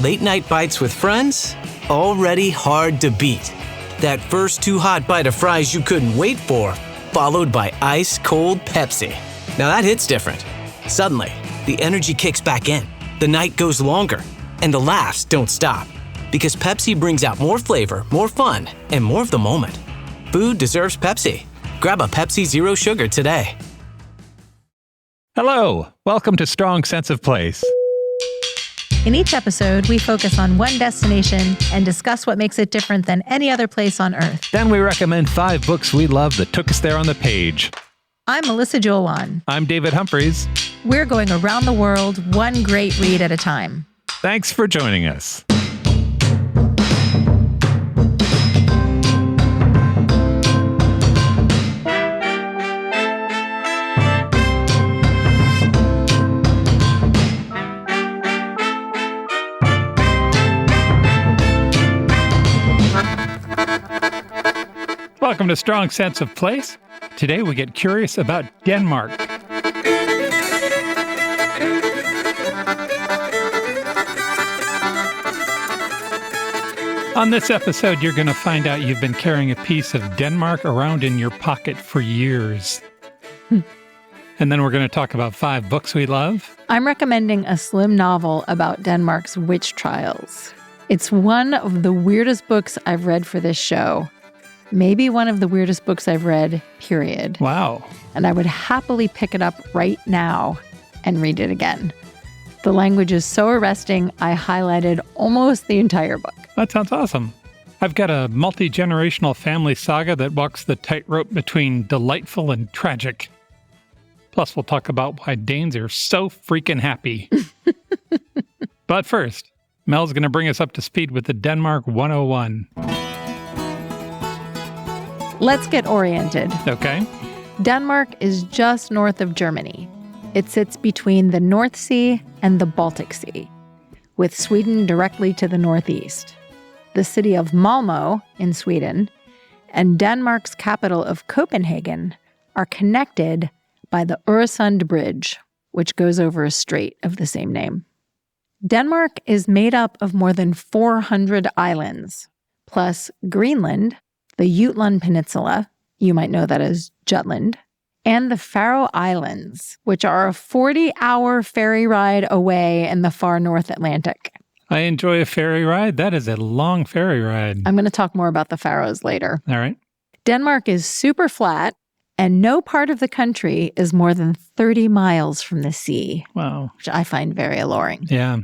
Late night bites with friends? Already hard to beat. That first too hot bite of fries you couldn't wait for, followed by ice-cold Pepsi. Now that hits different. Suddenly, the energy kicks back in, the night goes longer, and the laughs don't stop. Because Pepsi brings out more flavor, more fun, and more of the moment. Food deserves Pepsi. Grab a Pepsi Zero Sugar today. Hello, welcome to Strong Sense of Place. In each episode, we focus on one destination and discuss what makes it different than any other place on Earth. Then we recommend 5 books we love that took us there on the page. I'm Melissa Jutland. I'm David Humphreys. We're going around the world, one great read at a time. Thanks for joining us. Welcome to Strong Sense of Place. Today we get curious about Denmark. On this episode, you're going to find out you've been carrying a piece of Denmark around in your pocket for years. And then we're going to talk about 5 books we love. I'm recommending a slim novel about Denmark's witch trials. It's one of the weirdest books I've read for this show. Maybe one of the weirdest books I've read, period. Wow. And I would happily pick it up right now and read it again. The language is so arresting, I highlighted almost the entire book. That sounds awesome. I've got a multi-generational family saga that walks the tightrope between delightful and tragic. Plus, we'll talk about why Danes are so freaking happy. But first, Mel's going to bring us up to speed with the Denmark 101. Let's get oriented. Okay. Denmark is just north of Germany. It sits between the North Sea and the Baltic Sea, with Sweden directly to the northeast. The city of Malmö in Sweden and Denmark's capital of Copenhagen are connected by the Øresund Bridge, which goes over a strait of the same name. Denmark is made up of more than 400 islands, plus Greenland, the Jutland Peninsula, you might know that as Jutland, and the Faroe Islands, which are a 40-hour ferry ride away in the far North Atlantic. I enjoy a ferry ride. That is a long ferry ride. I'm going to talk more about the Faroes later. All right. Denmark is super flat, and no part of the country is more than 30 miles from the sea. Wow. Which I find very alluring. Yeah.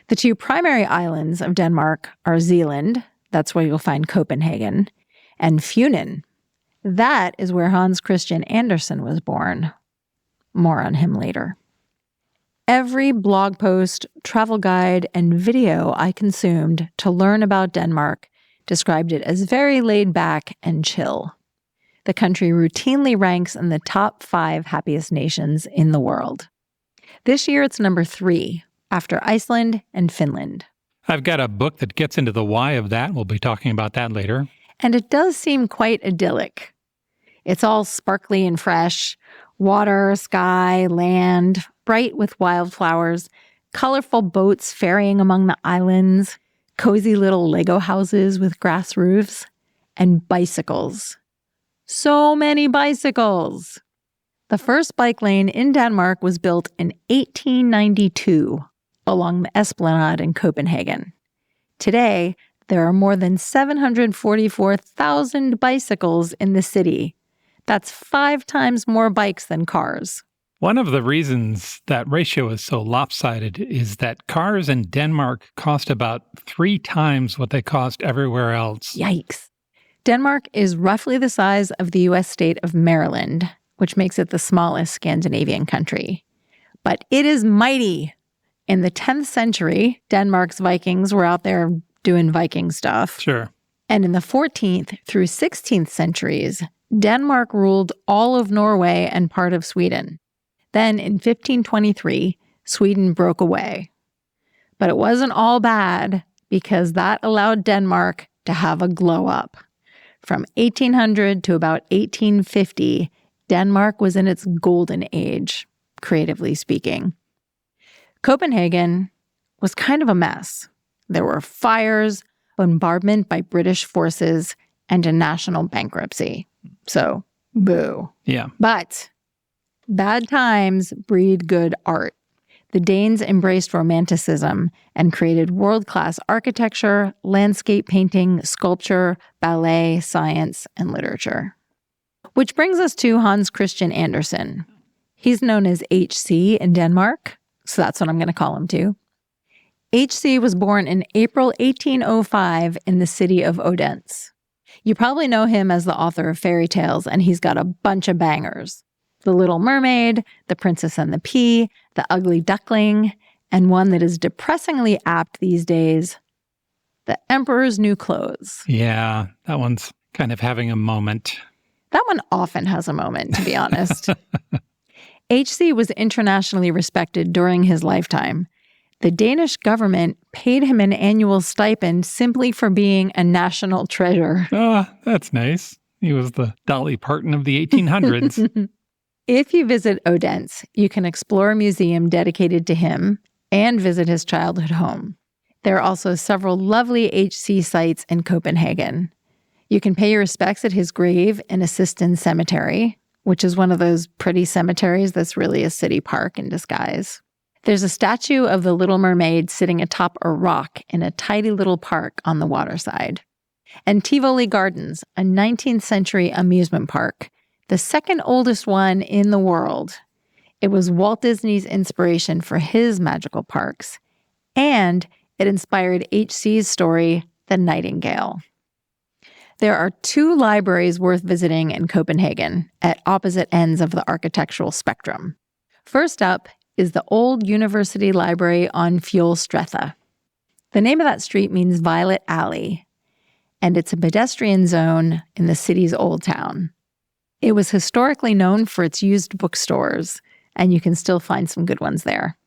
The 2 primary islands of Denmark are Zealand, that's where you'll find Copenhagen, and Funen. That is where Hans Christian Andersen was born. More on him later. Every blog post, travel guide, and video I consumed to learn about Denmark described it as very laid back and chill. The country routinely ranks in the top 5 happiest nations in the world. This year it's number 3, after Iceland and Finland. I've got a book that gets into the why of that. We'll be talking about that later. And it does seem quite idyllic. It's all sparkly and fresh. Water, sky, land, bright with wildflowers, colorful boats ferrying among the islands, cozy little Lego houses with grass roofs, and bicycles. So many bicycles! The first bike lane in Denmark was built in 1892 along the Esplanade in Copenhagen. Today, there are more than 744,000 bicycles in the city. That's 5 times more bikes than cars. One of the reasons that ratio is so lopsided is that cars in Denmark cost about 3 times what they cost everywhere else. Yikes. Denmark is roughly the size of the U.S. state of Maryland, which makes it the smallest Scandinavian country. But it is mighty. In the 10th century, Denmark's Vikings were out there doing Viking stuff. Sure. And in the 14th through 16th centuries, Denmark ruled all of Norway and part of Sweden. Then in 1523, Sweden broke away. But it wasn't all bad because that allowed Denmark to have a glow up. From 1800 to about 1850, Denmark was in its golden age, creatively speaking. Copenhagen was kind of a mess. There were fires, bombardment by British forces, and a national bankruptcy. So, boo. Yeah. But bad times breed good art. The Danes embraced Romanticism and created world-class architecture, landscape painting, sculpture, ballet, science, and literature. Which brings us to Hans Christian Andersen. He's known as HC in Denmark, so that's what I'm going to call him too. HC was born in April 1805 in the city of Odense. You probably know him as the author of fairy tales, and he's got a bunch of bangers. The Little Mermaid, The Princess and the Pea, The Ugly Duckling, and one that is depressingly apt these days, The Emperor's New Clothes. Yeah, that one's kind of having a moment. That one often has a moment, to be honest. HC was internationally respected during his lifetime. The Danish government paid him an annual stipend simply for being a national treasure. Ah, that's nice. He was the Dolly Parton of the 1800s. If you visit Odense, you can explore a museum dedicated to him and visit his childhood home. There are also several lovely HC sites in Copenhagen. You can pay your respects at his grave in Assisten Cemetery, which is one of those pretty cemeteries that's really a city park in disguise. There's a statue of the Little Mermaid sitting atop a rock in a tidy little park on the waterside. And Tivoli Gardens, a 19th century amusement park, the second oldest one in the world. It was Walt Disney's inspiration for his magical parks, and it inspired HC's story, The Nightingale. There are 2 libraries worth visiting in Copenhagen at opposite ends of the architectural spectrum. First up is the Old University Library on Fjolstræde. The name of that street means Violet Alley, and it's a pedestrian zone in the city's old town. It was historically known for its used bookstores, and you can still find some good ones there.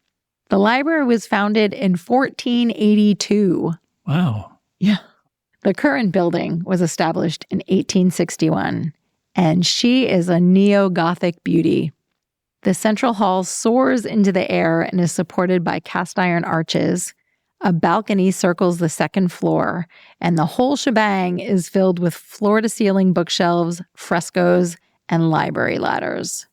The library was founded in 1482. Wow. Yeah. The current building was established in 1861, and she is a neo-Gothic beauty. The central hall soars into the air and is supported by cast iron arches. A balcony circles the second floor, and the whole shebang is filled with floor-to-ceiling bookshelves, frescoes, and library ladders.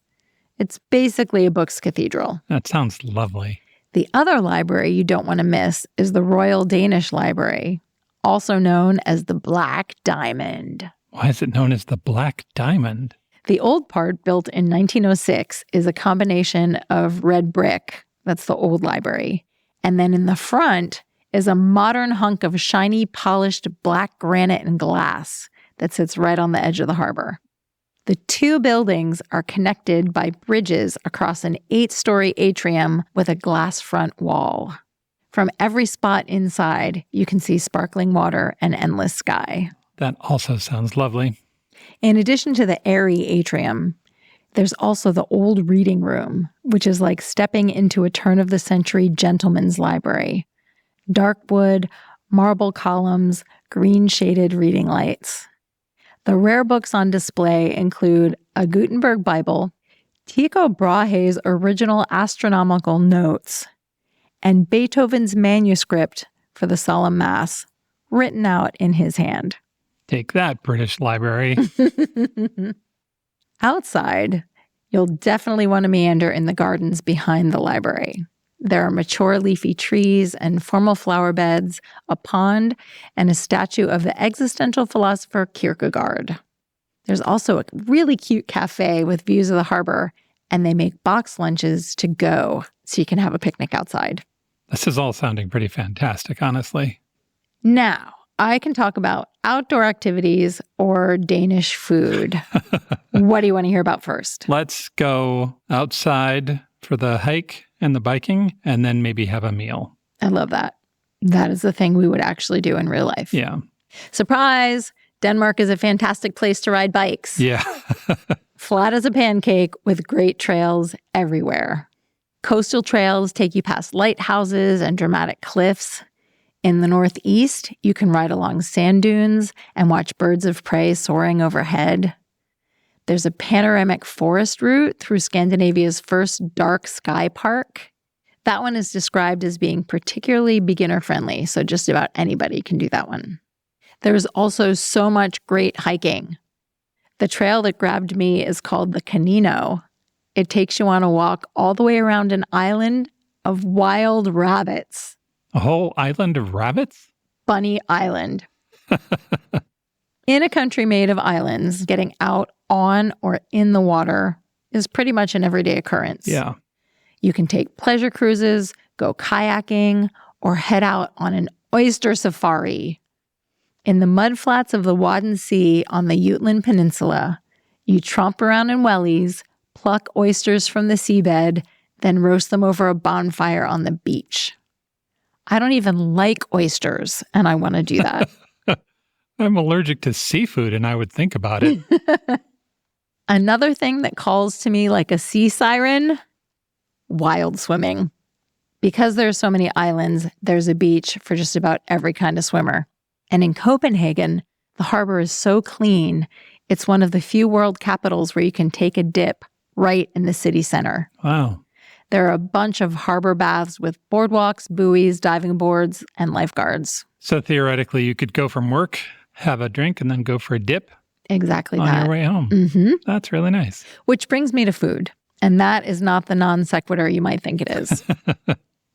It's basically a books cathedral. That sounds lovely. The other library you don't want to miss is the Royal Danish Library, also known as the Black Diamond. Why is it known as the Black Diamond? The old part, built in 1906, is a combination of red brick, that's the old library, and then in the front is a modern hunk of shiny, polished black granite and glass that sits right on the edge of the harbor. The 2 buildings are connected by bridges across an 8-story atrium with a glass front wall. From every spot inside, you can see sparkling water and endless sky. That also sounds lovely. In addition to the airy atrium, there's also the old reading room, which is like stepping into a turn-of-the-century gentleman's library. Dark wood, marble columns, green-shaded reading lights. The rare books on display include a Gutenberg Bible, Tycho Brahe's original astronomical notes, and Beethoven's manuscript for the Solemn Mass, written out in his hand. Take that, British Library. Outside, you'll definitely want to meander in the gardens behind the library. There are mature leafy trees and formal flower beds, a pond, and a statue of the existential philosopher Kierkegaard. There's also a really cute cafe with views of the harbor, and they make box lunches to go so you can have a picnic outside. This is all sounding pretty fantastic, honestly. Now, I can talk about outdoor activities or Danish food. What do you want to hear about first? Let's go outside for the hike and the biking, and then maybe have a meal. I love that. That is the thing we would actually do in real life. Yeah. Surprise! Denmark is a fantastic place to ride bikes. Yeah. Flat as a pancake with great trails everywhere. Coastal trails take you past lighthouses and dramatic cliffs. In the Northeast, you can ride along sand dunes and watch birds of prey soaring overhead. There's a panoramic forest route through Scandinavia's first dark sky park. That one is described as being particularly beginner-friendly, so just about anybody can do that one. There's also so much great hiking. The trail that grabbed me is called the Canino. It takes you on a walk all the way around an island of wild rabbits. A whole island of rabbits? Bunny Island. In a country made of islands, getting out on or in the water is pretty much an everyday occurrence. Yeah. You can take pleasure cruises, go kayaking, or head out on an oyster safari. In the mudflats of the Wadden Sea on the Jutland Peninsula, you tromp around in wellies, pluck oysters from the seabed, then roast them over a bonfire on the beach. I don't even like oysters, and I want to do that. I'm allergic to seafood, and I would think about it. Another thing that calls to me like a sea siren, wild swimming. Because there are so many islands, there's a beach for just about every kind of swimmer. And in Copenhagen, the harbor is so clean, it's one of the few world capitals where you can take a dip right in the city center. Wow. There are a bunch of harbor baths with boardwalks, buoys, diving boards, and lifeguards. So theoretically, you could go from work, have a drink, and then go for a dip Exactly on that. your way home. Mm-hmm. That's really nice. Which brings me to food. And that is not the non sequitur you might think it is.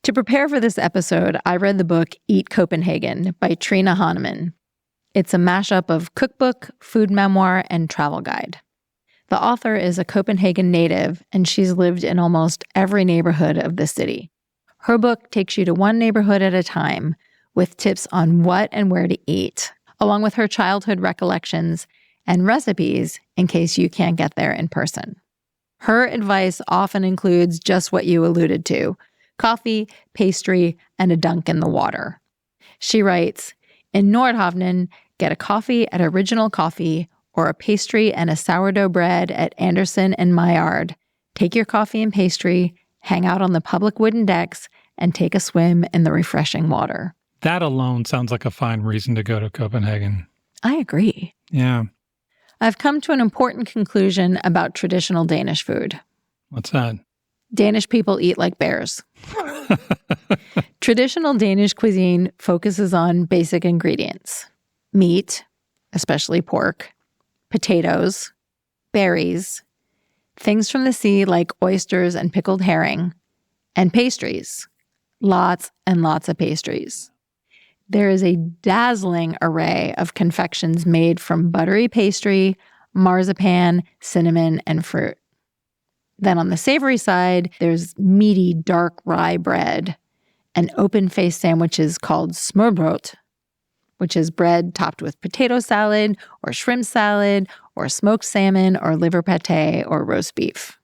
To prepare for this episode, I read the book Eat Copenhagen by Trine Hahnemann. It's a mashup of cookbook, food memoir, and travel guide. The author is a Copenhagen native, and she's lived in almost every neighborhood of the city. Her book takes you to one neighborhood at a time with tips on what and where to eat, along with her childhood recollections and recipes in case you can't get there in person. Her advice often includes just what you alluded to: coffee, pastry, and a dunk in the water. She writes, in Nordhavnen, get a coffee at Original Coffee or a pastry and a sourdough bread at Andersen and Maillard. Take your coffee and pastry, hang out on the public wooden decks, and take a swim in the refreshing water. That alone sounds like a fine reason to go to Copenhagen. I agree. Yeah. I've come to an important conclusion about traditional Danish food. What's that? Danish people eat like bears. Traditional Danish cuisine focuses on basic ingredients: meat, especially pork, potatoes, berries, things from the sea like oysters and pickled herring, and pastries. Lots and lots of pastries. There is a dazzling array of confections made from buttery pastry, marzipan, cinnamon, and fruit. Then on the savory side, there's meaty dark rye bread and open-faced sandwiches called smørbrød, which is bread topped with potato salad or shrimp salad or smoked salmon or liver pate or roast beef.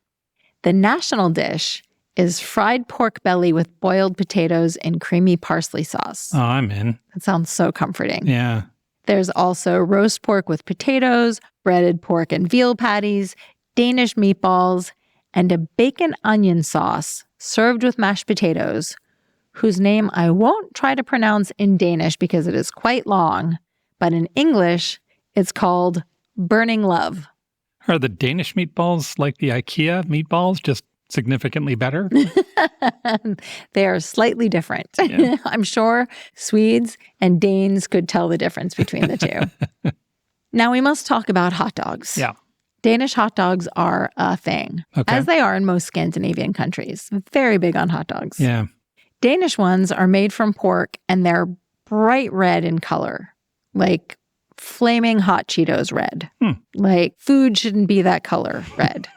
The national dish is fried pork belly with boiled potatoes and creamy parsley sauce. Oh, I'm in. That sounds so comforting. Yeah. There's also roast pork with potatoes, breaded pork and veal patties, Danish meatballs, and a bacon onion sauce served with mashed potatoes, whose name I won't try to pronounce in Danish because it is quite long, but in English, it's called Burning Love. Are the Danish meatballs like the IKEA meatballs, just significantly better? They are slightly different. Yeah. I'm sure Swedes and Danes could tell the difference between the two. Now we must talk about hot dogs. Yeah. Danish hot dogs are a thing, Okay. as they are in most Scandinavian countries. Very big on hot dogs. Yeah. Danish ones are made from pork, and they're bright red in color, like flaming hot Cheetos red. Like food shouldn't be that color red.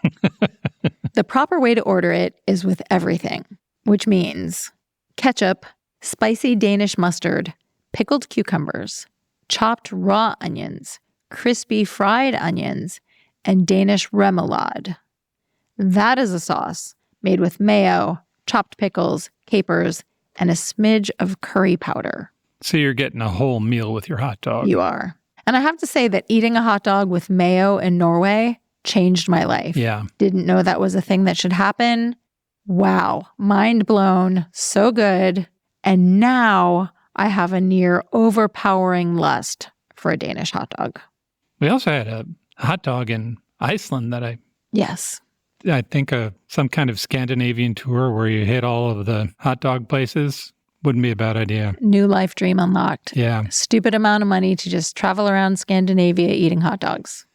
The proper way to order it is with everything, which means ketchup, spicy Danish mustard, pickled cucumbers, chopped raw onions, crispy fried onions, and Danish remoulade. That is a sauce made with mayo, chopped pickles, capers, and a smidge of curry powder. So you're getting a whole meal with your hot dog. You are. And I have to say that eating a hot dog with mayo in Norway changed my life. Yeah. Didn't know that was a thing that should happen. Wow. Mind blown. So good. And now I have a near overpowering lust for a Danish hot dog. We also had a hot dog in Iceland that I Yes. I think some kind of Scandinavian tour where you hit all of the hot dog places wouldn't be a bad idea. New life dream unlocked. Yeah. Stupid amount of money to just travel around Scandinavia eating hot dogs.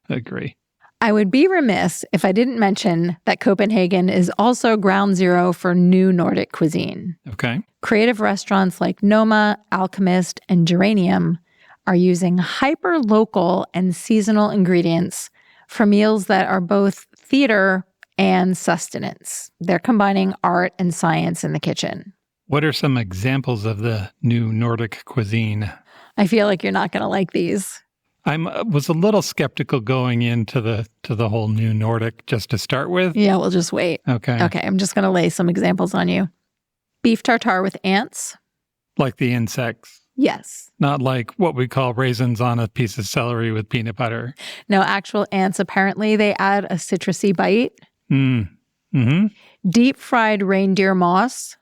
Agree. I would be remiss if I didn't mention that Copenhagen is also ground zero for new Nordic cuisine. Okay. Creative restaurants like Noma, Alchemist, and Geranium are using hyper-local and seasonal ingredients for meals that are both theater and sustenance. They're combining art and science in the kitchen. What are some examples of the new Nordic cuisine? I feel like you're not going to like these. I was a little skeptical going into the whole new Nordic just to start with. Yeah, we'll just wait. Okay. Okay, I'm just going to lay some examples on you. Beef tartare with ants. Like the insects. Yes. Not like what we call raisins on a piece of celery with peanut butter. No, actual ants, apparently they add a citrusy bite. Mm-hmm. Deep fried reindeer moss.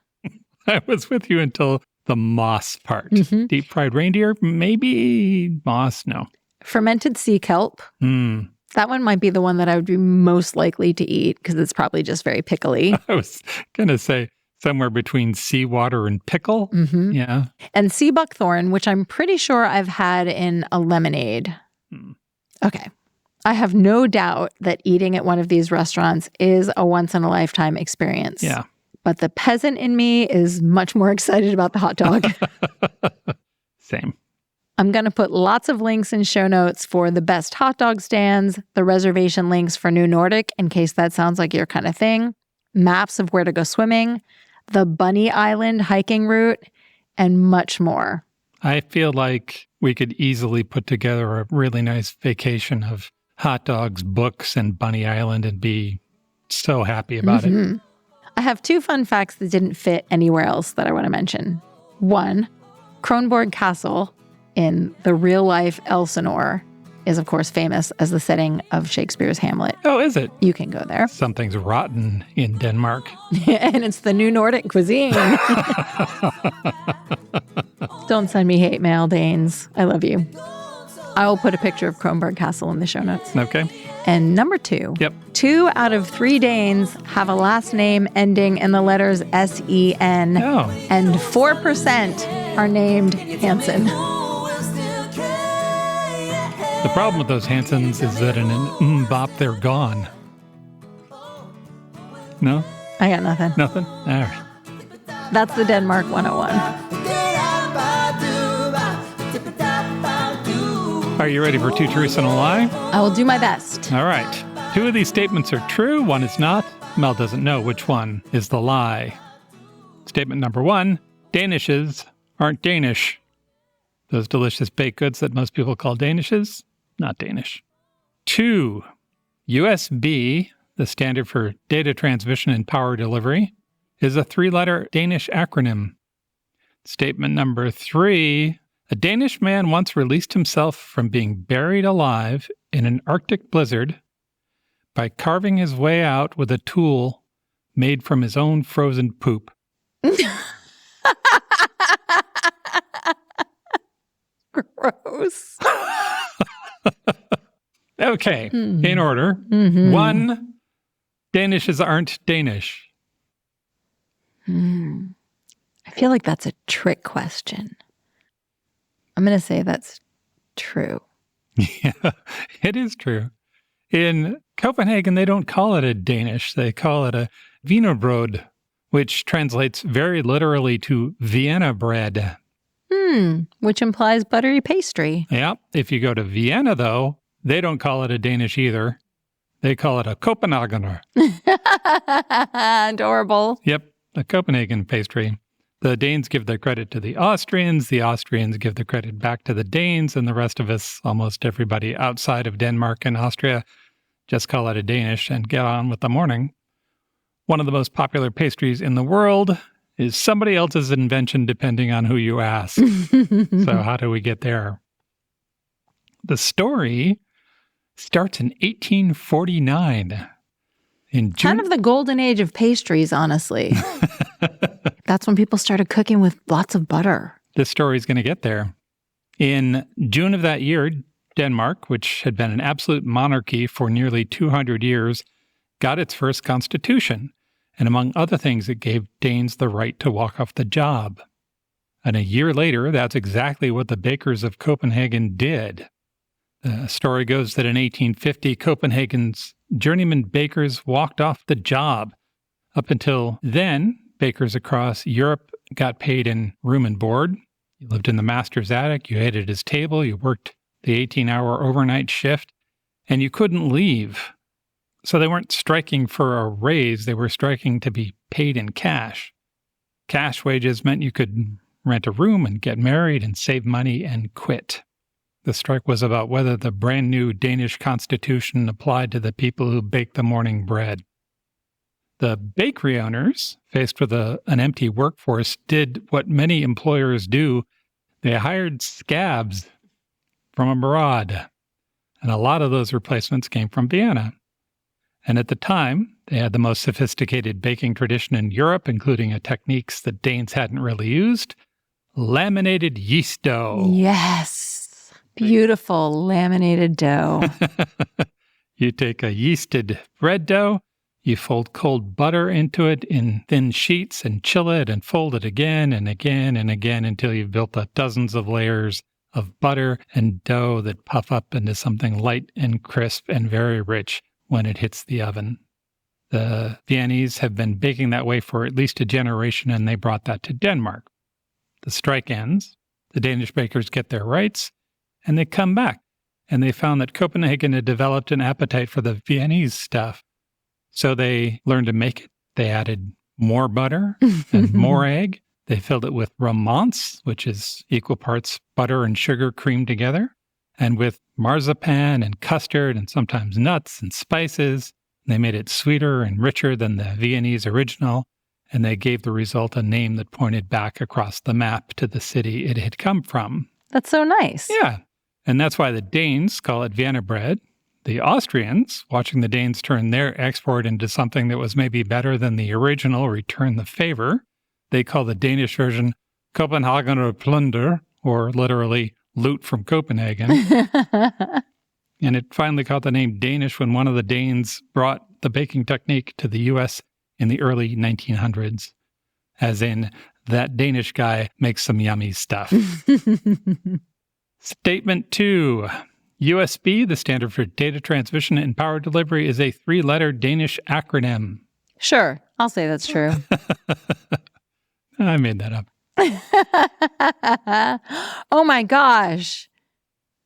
I was with you until the moss part. Mm-hmm. Deep fried reindeer, maybe moss, no. Fermented sea kelp. That one might be the one that I would be most likely to eat because it's probably just very pickly. I was going to say somewhere between seawater and pickle. Mm-hmm. Yeah. And sea buckthorn, which I'm pretty sure I've had in a lemonade. Okay. I have no doubt that eating at one of these restaurants is a once-in-a-lifetime experience. Yeah. But the peasant in me is much more excited about the hot dog. Same. I'm going to put lots of links in show notes for the best hot dog stands, the reservation links for New Nordic, in case that sounds like your kind of thing, maps of where to go swimming, the Bunny Island hiking route, and much more. I feel like we could easily put together a really nice vacation of hot dogs, books, and Bunny Island and be so happy about it. I have 2 fun facts that didn't fit anywhere else that I want to mention. 1, Kronborg Castle in the real-life Elsinore is, of course, famous as the setting of Shakespeare's Hamlet. Oh, is it? You can go there. Something's rotten in Denmark. And it's the new Nordic cuisine. Don't send me hate mail, Danes. I love you. I will put a picture of Kronborg Castle in the show notes. Okay. And number 2. Yep. 2 out of 3 Danes have a last name ending in the letters S-E-N. Oh. And 4% are named Hansen. The problem with those Hansens is that in an bop, they're gone. No? I got nothing. Nothing? All right. That's the Denmark 101. Are you ready for 2 truths and a lie? I will do my best. All right. 2 of these statements are true, 1 is not. Mel doesn't know which one is the lie. Statement number 1, Danishes aren't Danish. Those delicious baked goods that most people call Danishes, not Danish. 2, USB, the standard for data transmission and power delivery, is a 3-letter Danish acronym. Statement number 3, a Danish man once released himself from being buried alive in an Arctic blizzard by carving his way out with a tool made from his own frozen poop. Gross. Okay, in order. 1, Danishes aren't Danish. I feel like that's a trick question. I'm going to say that's true. Yeah, it is true. In Copenhagen, they don't call it a Danish. They call it a wienerbrød, which translates very literally to Vienna bread. Which implies buttery pastry. Yeah. If you go to Vienna, though, they don't call it a Danish either. They call it a Copenhagener. Adorable. Yep, a Copenhagen pastry. The Danes give the credit to the Austrians give the credit back to the Danes, and the rest of us, almost everybody outside of Denmark and Austria, just call it a Danish and get on with the morning. One of the most popular pastries in the world is somebody else's invention, depending on who you ask. So how do we get there? The story starts in 1849. In June, Kind of the golden age of pastries, honestly. That's when people started cooking with lots of butter. this story is going to get there. In June of that year, Denmark, which had been an absolute monarchy for nearly 200 years, got its first constitution. And among other things, it gave Danes the right to walk off the job. And a year later, that's exactly what the bakers of Copenhagen did. The story goes that in 1850, Copenhagen's journeyman bakers walked off the job. Up until then, bakers across Europe got paid in room and board. You lived in the master's attic, you ate at his table, you worked the 18-hour overnight shift, and you couldn't leave. So they weren't striking for a raise, they were striking to be paid in cash. Cash wages meant you could rent a room and get married and save money and quit. The strike was about whether the brand new Danish constitution applied to the people who baked the morning bread. The bakery owners, faced with an empty workforce, did what many employers do. They hired scabs from abroad, and a lot of those replacements came from Vienna. And at the time, they had the most sophisticated baking tradition in Europe, including techniques that Danes hadn't really used: laminated yeast dough. Yes. Beautiful laminated dough. You take a yeasted bread dough, you fold cold butter into it in thin sheets and chill it and fold it again and again and again until you've built up dozens of layers of butter and dough that puff up into something light and crisp and very rich when it hits the oven. The Viennese have been baking that way for at least a generation, and they brought that to Denmark. The strike ends, the Danish bakers get their rights, and they come back. And they found that Copenhagen had developed an appetite for the Viennese stuff. So they learned to make it. They added more butter and more egg. They filled it with romance, which is equal parts butter and sugar creamed together, and with marzipan and custard and sometimes nuts and spices. They made it sweeter and richer than the Viennese original, and they gave the result a name that pointed back across the map to the city it had come from. That's so nice. Yeah. And that's why the Danes call it Vienna bread. The Austrians, watching the Danes turn their export into something that was maybe better than the original, return the favor. They call the Danish version Copenhagener Plunder, or literally loot from Copenhagen. And it finally caught the name Danish when one of the Danes brought the baking technique to the U.S. in the early 1900s, as in, that Danish guy makes some yummy stuff. Statement 2. USB, the standard for data transmission and power delivery, is a 3-letter Danish acronym. Sure, I'll say that's true. I made that up. Oh my gosh.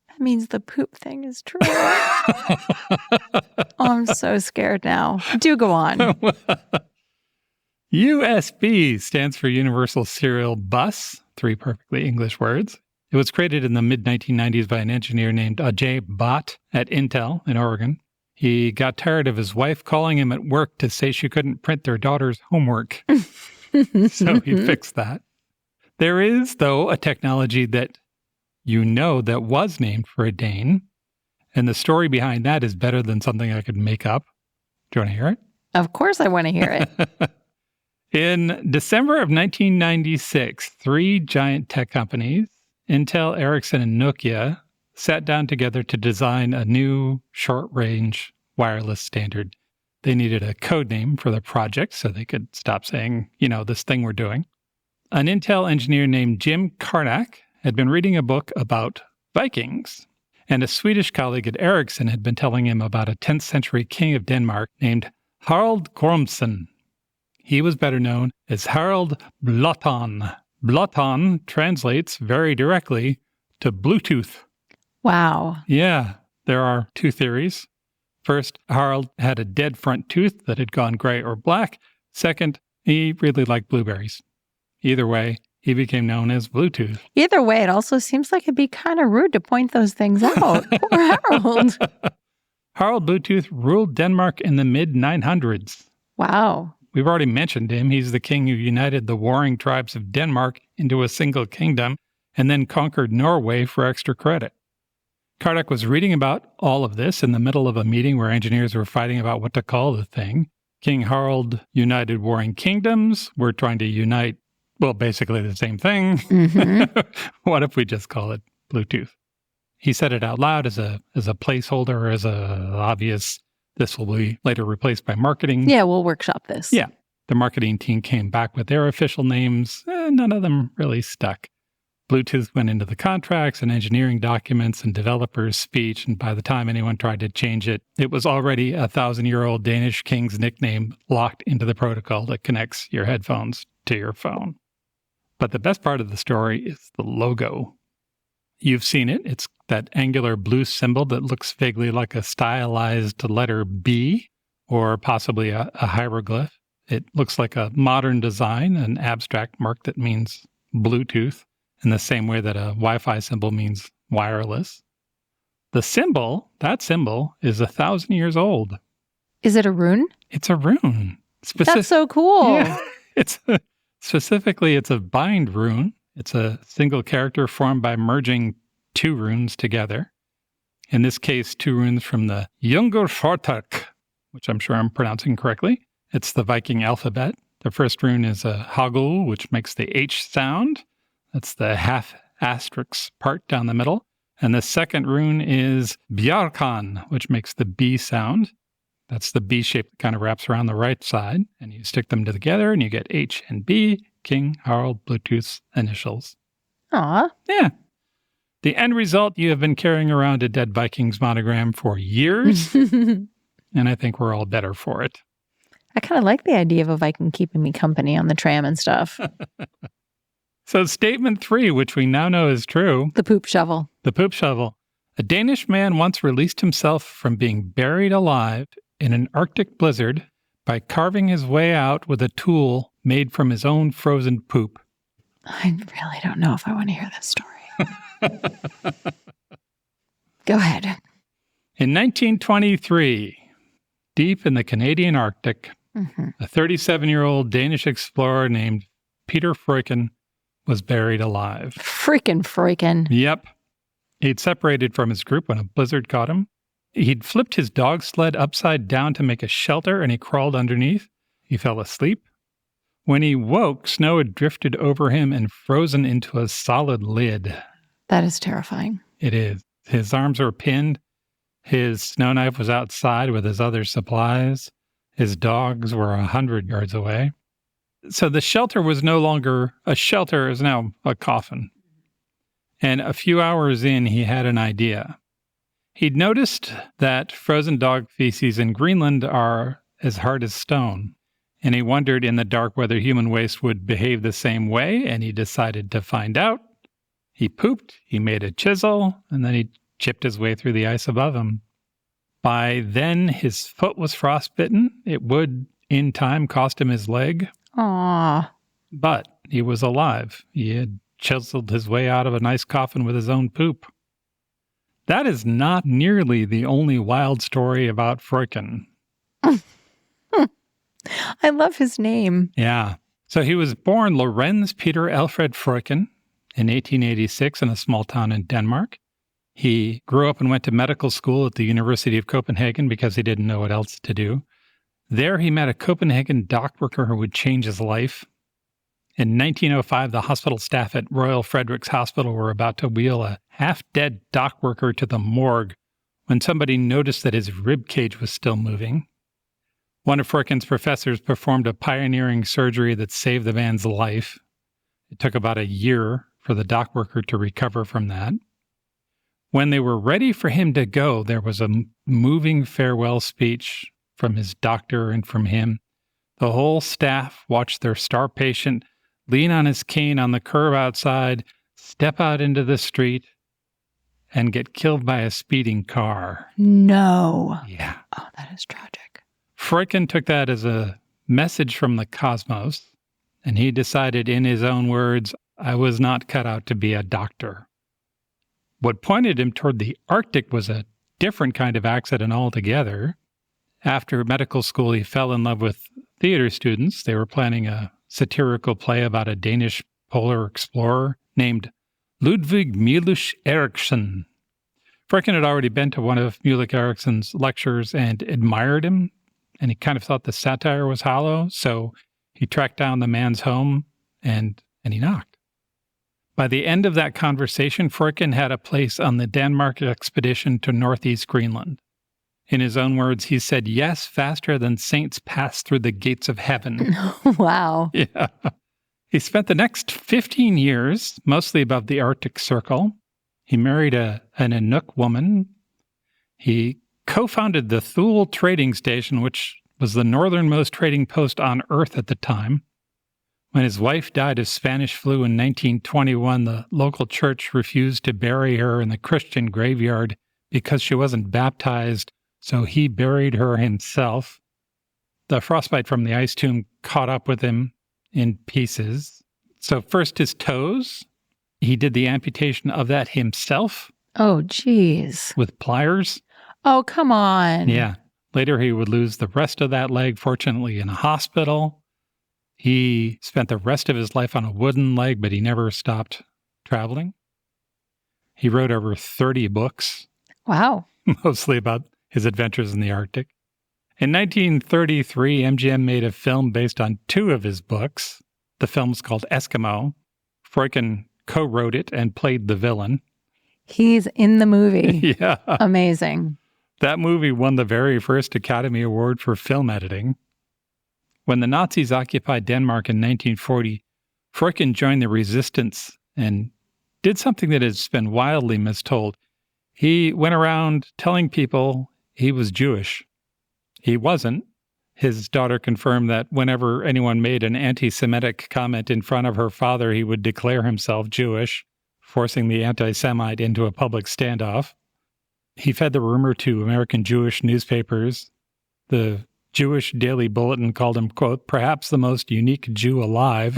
That means the poop thing is true. Oh, I'm so scared now. Do go on. USB stands for Universal Serial Bus, 3 perfectly English words. It was created in the mid-1990s by an engineer named Ajay Bhatt at Intel in Oregon. He got tired of his wife calling him at work to say she couldn't print their daughter's homework. So he fixed that. There is, though, a technology that that was named for a Dane. And the story behind that is better than something I could make up. Do you want to hear it? Of course I want to hear it. In December of 1996, 3 giant tech companies, Intel, Ericsson, and Nokia, sat down together to design a new short-range wireless standard. They needed a code name for the project so they could stop saying, this thing we're doing. An Intel engineer named Jim Kardak had been reading a book about Vikings, and a Swedish colleague at Ericsson had been telling him about a 10th century king of Denmark named Harald Gormson. He was better known as Harald Blåtand. Blåtand translates very directly to Bluetooth. Wow. Yeah, there are 2 theories. First, Harald had a dead front tooth that had gone gray or black. Second, he really liked blueberries. Either way, he became known as Bluetooth. Either way, it also seems like it'd be kind of rude to point those things out. Poor Harald. Harald Bluetooth ruled Denmark in the mid-900s. Wow. We've already mentioned him. He's the king who united the warring tribes of Denmark into a single kingdom and then conquered Norway for extra credit. Kardak was reading about all of this in the middle of a meeting where engineers were fighting about what to call the thing. King Harald united warring kingdoms. We're trying to unite, basically the same thing. Mm-hmm. What if we just call it Bluetooth? He said it out loud as a placeholder, as a obvious, this will be later replaced by marketing. Yeah, we'll workshop this. Yeah. The marketing team came back with their official names. None of them really stuck. Bluetooth went into the contracts and engineering documents and developers' speech, and by the time anyone tried to change it, it was already a 1,000-year-old Danish king's nickname locked into the protocol that connects your headphones to your phone. But the best part of the story is the logo. You've seen it. It's that angular blue symbol that looks vaguely like a stylized letter B, or possibly a hieroglyph. It looks like a modern design, an abstract mark that means Bluetooth, in the same way that a Wi-Fi symbol means wireless. The symbol, that symbol, is 1,000 years old. Is it a rune? It's a rune. That's so cool. Yeah, specifically, it's a bind rune. It's a single character formed by merging two runes together. In this case, two runes from the Jungerfortak, which I'm sure I'm pronouncing correctly. It's the Viking alphabet. The first rune is a Hygge, which makes the H sound. That's the half asterisk part down the middle. And the second rune is Bjarkan, which makes the B sound. That's the B shape that kind of wraps around the right side. And you stick them together and you get H and B, King Harald Bluetooth's initials. Aw. Yeah. The end result, you have been carrying around a dead Vikings monogram for years. And I think we're all better for it. I kind of like the idea of a Viking keeping me company on the tram and stuff. So statement 3, which we now know is true. The poop shovel. The poop shovel. A Danish man once released himself from being buried alive in an Arctic blizzard by carving his way out with a tool made from his own frozen poop. I really don't know if I want to hear this story. Go ahead. In 1923, deep in the Canadian Arctic, a 37-year-old Danish explorer named Peter Freuchen was buried alive. Freuchen. Yep. He'd separated from his group when a blizzard caught him. He'd flipped his dog sled upside down to make a shelter, and he crawled underneath. He fell asleep. When he woke, snow had drifted over him and frozen into a solid lid. That is terrifying. It is. His arms were pinned. His snow knife was outside with his other supplies. His dogs were 100 yards away. So the shelter was no longer a shelter, it was now a coffin. And a few hours in, he had an idea. He'd noticed that frozen dog feces in Greenland are as hard as stone. And he wondered in the dark whether human waste would behave the same way, and he decided to find out. He pooped, he made a chisel, and then he chipped his way through the ice above him. By then, his foot was frostbitten. It would, in time, cost him his leg. Aww. But he was alive. He had chiseled his way out of an ice coffin with his own poop. That is not nearly the only wild story about Freuchen. I love his name. Yeah. So he was born Lorenz Peter Alfred Freuchen in 1886 in a small town in Denmark. He grew up and went to medical school at the University of Copenhagen because he didn't know what else to do. There he met a Copenhagen dock worker who would change his life. In 1905, the hospital staff at Royal Fredericks Hospital were about to wheel a half-dead dock worker to the morgue when somebody noticed that his rib cage was still moving. One of Freuchen's professors performed a pioneering surgery that saved the man's life. It took about a year for the dock worker to recover from that. When they were ready for him to go, there was a moving farewell speech from his doctor and from him. The whole staff watched their star patient lean on his cane on the curb outside, step out into the street, and get killed by a speeding car. No. Yeah. Oh, that is tragic. Freuchen took that as a message from the cosmos, and he decided in his own words, I was not cut out to be a doctor. What pointed him toward the Arctic was a different kind of accident altogether. After medical school, he fell in love with theater students. They were planning a satirical play about a Danish polar explorer named Ludvig Milush Eriksson. Freuchen had already been to one of Mulik Eriksson's lectures and admired him, and he kind of thought the satire was hollow, so he tracked down the man's home and he knocked. By the end of that conversation, Freuchen had a place on the Denmark expedition to northeast Greenland. In his own words, he said yes faster than saints pass through the gates of heaven. Wow. Yeah. He spent the next 15 years, mostly above the Arctic Circle. He married an Inuk woman. He co-founded the Thule Trading Station, which was the northernmost trading post on Earth at the time. When his wife died of Spanish flu in 1921, the local church refused to bury her in the Christian graveyard because she wasn't baptized, so he buried her himself. The frostbite from the ice tomb caught up with him in pieces. So first his toes. He did the amputation of that himself. Oh, geez. With pliers. Oh, come on. Yeah. Later he would lose the rest of that leg, fortunately, in a hospital. He spent the rest of his life on a wooden leg, but he never stopped traveling. He wrote over 30 books. Wow. Mostly about his adventures in the Arctic. In 1933, MGM made a film based on 2 of his books. The film's called Eskimo. Freuchen co-wrote it and played the villain. He's in the movie. Yeah. Amazing. That movie won the very first Academy Award for film editing. When the Nazis occupied Denmark in 1940, Freuchen joined the resistance and did something that has been wildly mistold. He went around telling people he was Jewish. He wasn't. His daughter confirmed that whenever anyone made an anti-Semitic comment in front of her father, he would declare himself Jewish, forcing the anti-Semite into a public standoff. He fed the rumor to American Jewish newspapers. The Jewish Daily Bulletin called him, quote, perhaps the most unique Jew alive.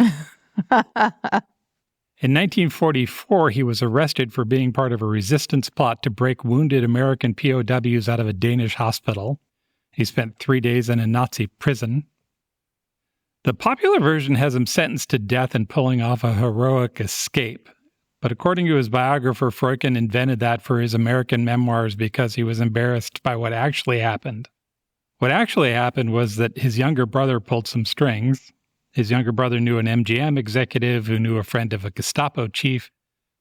In 1944, he was arrested for being part of a resistance plot to break wounded American POWs out of a Danish hospital. He spent 3 days in a Nazi prison. The popular version has him sentenced to death and pulling off a heroic escape. But according to his biographer, Freuchen invented that for his American memoirs because he was embarrassed by what actually happened. What actually happened was that his younger brother pulled some strings. His younger brother knew an MGM executive who knew a friend of a Gestapo chief.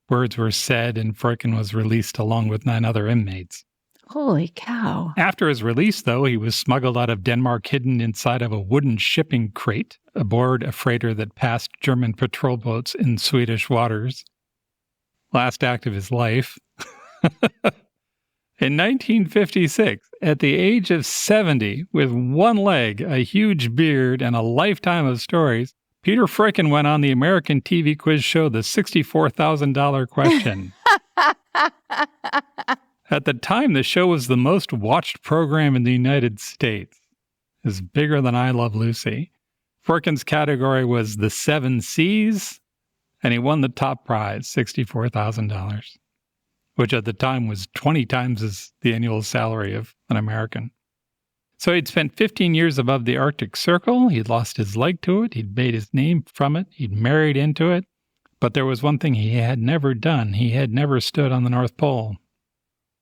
Words were said, and Freuchen was released along with 9 other inmates. Holy cow. After his release, though, he was smuggled out of Denmark hidden inside of a wooden shipping crate aboard a freighter that passed German patrol boats in Swedish waters. Last act of his life. In 1956, at the age of 70, with 1 leg, a huge beard, and a lifetime of stories, Peter Freuchen went on the American TV quiz show The $64,000 Question. At the time, the show was the most watched program in the United States. It was bigger than I Love Lucy. Freuchen's category was the 7 Seas, and he won the top prize, $64,000, which at the time was 20 times the annual salary of an American. So he'd spent 15 years above the Arctic Circle. He'd lost his leg to it. He'd made his name from it. He'd married into it. But there was one thing he had never done. He had never stood on the North Pole.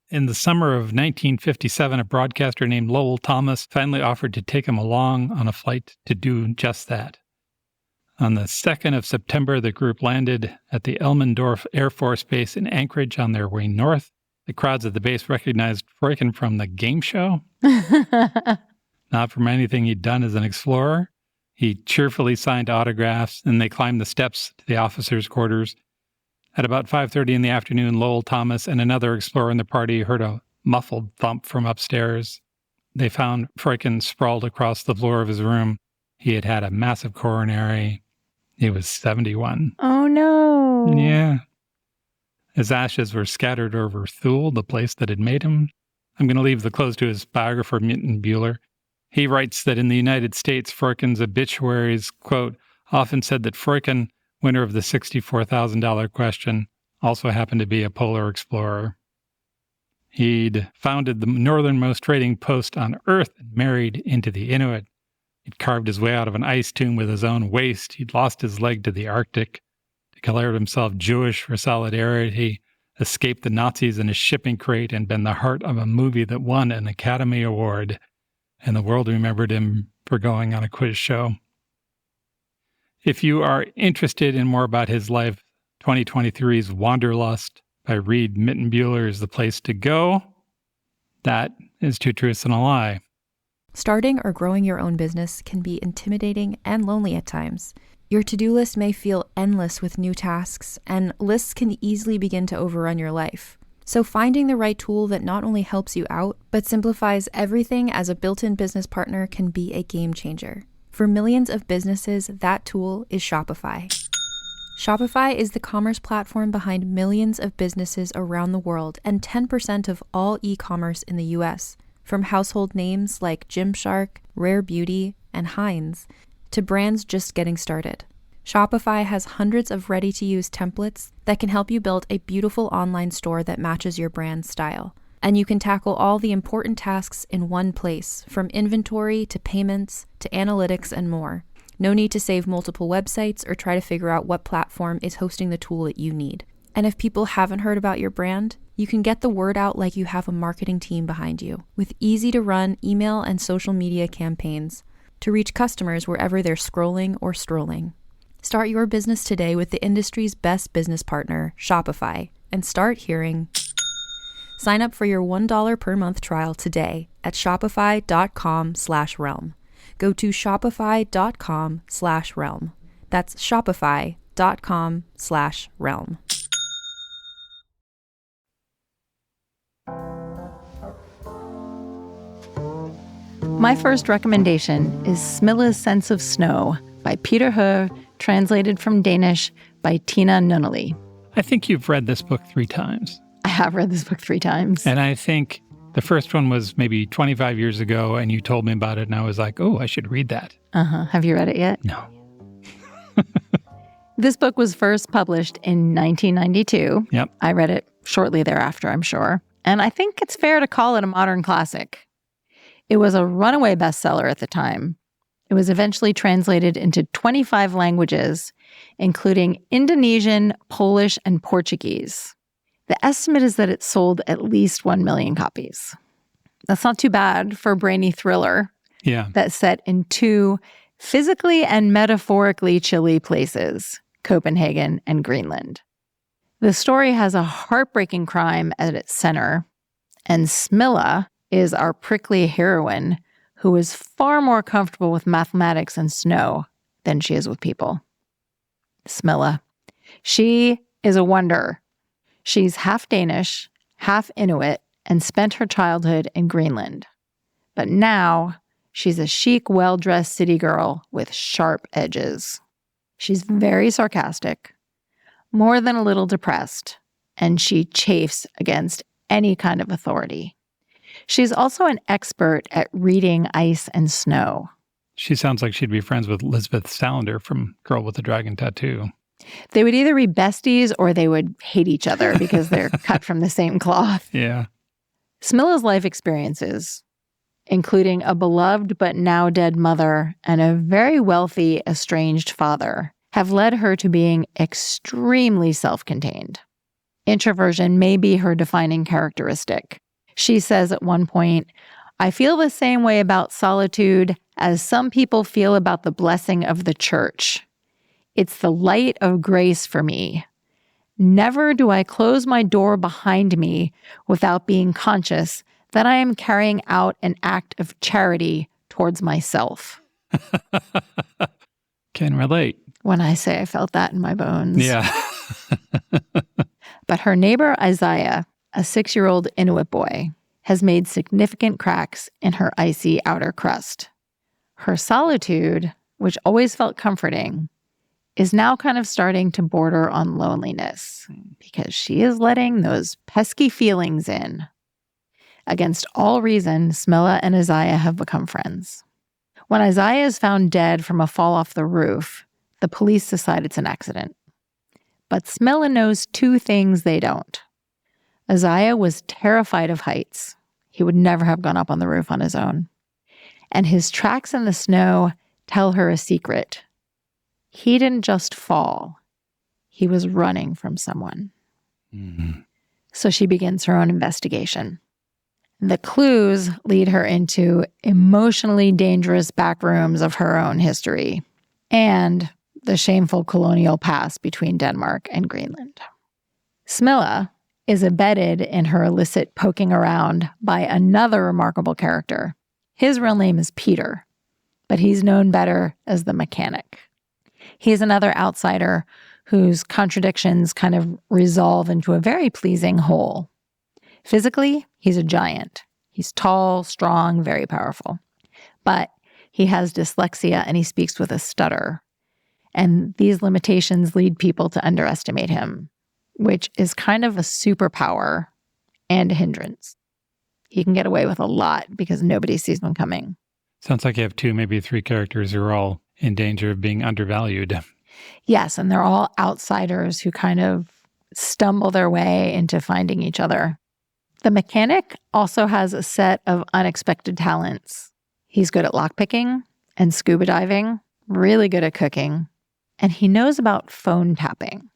In the summer of 1957, a broadcaster named Lowell Thomas finally offered to take him along on a flight to do just that. On the 2nd of September, the group landed at the Elmendorf Air Force Base in Anchorage on their way north. The crowds at the base recognized Freuchen from the game show, not from anything he'd done as an explorer. He cheerfully signed autographs, and they climbed the steps to the officers' quarters. At about 5:30 in the afternoon, Lowell Thomas and another explorer in the party heard a muffled thump from upstairs. They found Freuchen sprawled across the floor of his room. He had had a massive coronary. He was 71. Oh, no. Yeah. His ashes were scattered over Thule, the place that had made him. I'm going to leave the close to his biographer, Minton Buehler. He writes that in the United States, Freuchen's obituaries, quote, often said that Freuchen, winner of the $64,000 question, also happened to be a polar explorer. He'd founded the northernmost trading post on Earth and married into the Inuit. He'd carved his way out of an ice tomb with his own waste. He'd lost his leg to the Arctic, declared himself Jewish for solidarity, escaped the Nazis in a shipping crate, and been the heart of a movie that won an Academy Award. And the world remembered him for going on a quiz show. If you are interested in more about his life, 2023's Wanderlust by Reed Mittenbuehler is the place to go. That is Two Truths and a Lie. Starting or growing your own business can be intimidating and lonely at times. Your to-do list may feel endless with new tasks, and lists can easily begin to overrun your life. So finding the right tool that not only helps you out, but simplifies everything as a built-in business partner can be a game changer. For millions of businesses, that tool is Shopify. Shopify is the commerce platform behind millions of businesses around the world and 10% of all e-commerce in the US. From household names like Gymshark, Rare Beauty, and Heinz, to brands just getting started. Shopify has hundreds of ready-to-use templates that can help you build a beautiful online store that matches your brand's style. And you can tackle all the important tasks in one place, from inventory to payments to analytics and more. No need to save multiple websites or try to figure out what platform is hosting the tool that you need. And if people haven't heard about your brand, you can get the word out like you have a marketing team behind you, with easy-to-run email and social media campaigns to reach customers wherever they're scrolling or strolling. Start your business today with the industry's best business partner, Shopify, and start hearing. Sign up for your $1 per month trial today at shopify.com/realm. Go to shopify.com/realm. That's shopify.com/realm. My first recommendation is Smilla's Sense of Snow by Peter Høe, translated from Danish by Tina Nunnally. I think you've read this book 3 times. I have read this book 3 times. And I think the first one was maybe 25 years ago, and you told me about it, and I was like, oh, I should read that. Have you read it yet? No. This book was first published in 1992. Yep. I read it shortly thereafter, I'm sure. And I think it's fair to call it a modern classic. It was a runaway bestseller at the time. It was eventually translated into 25 languages, including Indonesian, Polish, and Portuguese. The estimate is that it sold at least 1 million copies. That's not too bad for a brainy thriller that's set in 2 physically and metaphorically chilly places, Copenhagen and Greenland. The story has a heartbreaking crime at its center, and Smilla is our prickly heroine who is far more comfortable with mathematics and snow than she is with people. Smilla. She is a wonder. She's half Danish, half Inuit, and spent her childhood in Greenland. But now, she's a chic, well-dressed city girl with sharp edges. She's very sarcastic, more than a little depressed, and she chafes against any kind of authority. She's also an expert at reading ice and snow. She sounds like she'd be friends with Lisbeth Salander from Girl with the Dragon Tattoo. They would either be besties or they would hate each other because they're cut from the same cloth. Yeah. Smilla's life experiences, including a beloved but now dead mother and a very wealthy estranged father, have led her to being extremely self-contained. Introversion may be her defining characteristic. She says at one point, "I feel the same way about solitude as some people feel about the blessing of the church. It's the light of grace for me. Never do I close my door behind me without being conscious that I am carrying out an act of charity towards myself." Can relate. When I say I felt that in my bones. Yeah. But her neighbor Isaiah, a 6-year-old Inuit boy, has made significant cracks in her icy outer crust. Her solitude, which always felt comforting, is now kind of starting to border on loneliness because she is letting those pesky feelings in. Against all reason, Smilla and Isaiah have become friends. When Isaiah is found dead from a fall off the roof, the police decide it's an accident. But Smilla knows 2 things they don't. Isaiah was terrified of heights. He would never have gone up on the roof on his own. And his tracks in the snow tell her a secret. He didn't just fall. He was running from someone. Mm-hmm. So she begins her own investigation. The clues lead her into emotionally dangerous back rooms of her own history. And the shameful colonial past between Denmark and Greenland. Smilla is abetted in her illicit poking around by another remarkable character. His real name is Peter, but he's known better as the mechanic. He's another outsider whose contradictions kind of resolve into a very pleasing whole. Physically, he's a giant. He's tall, strong, very powerful. But he has dyslexia and he speaks with a stutter. And these limitations lead people to underestimate him, which is kind of a superpower and a hindrance. He can get away with a lot because nobody sees him coming. Sounds like you have 2, maybe 3 characters who are all in danger of being undervalued. Yes, and they're all outsiders who kind of stumble their way into finding each other. The mechanic also has a set of unexpected talents. He's good at lockpicking and scuba diving, really good at cooking, and he knows about phone tapping.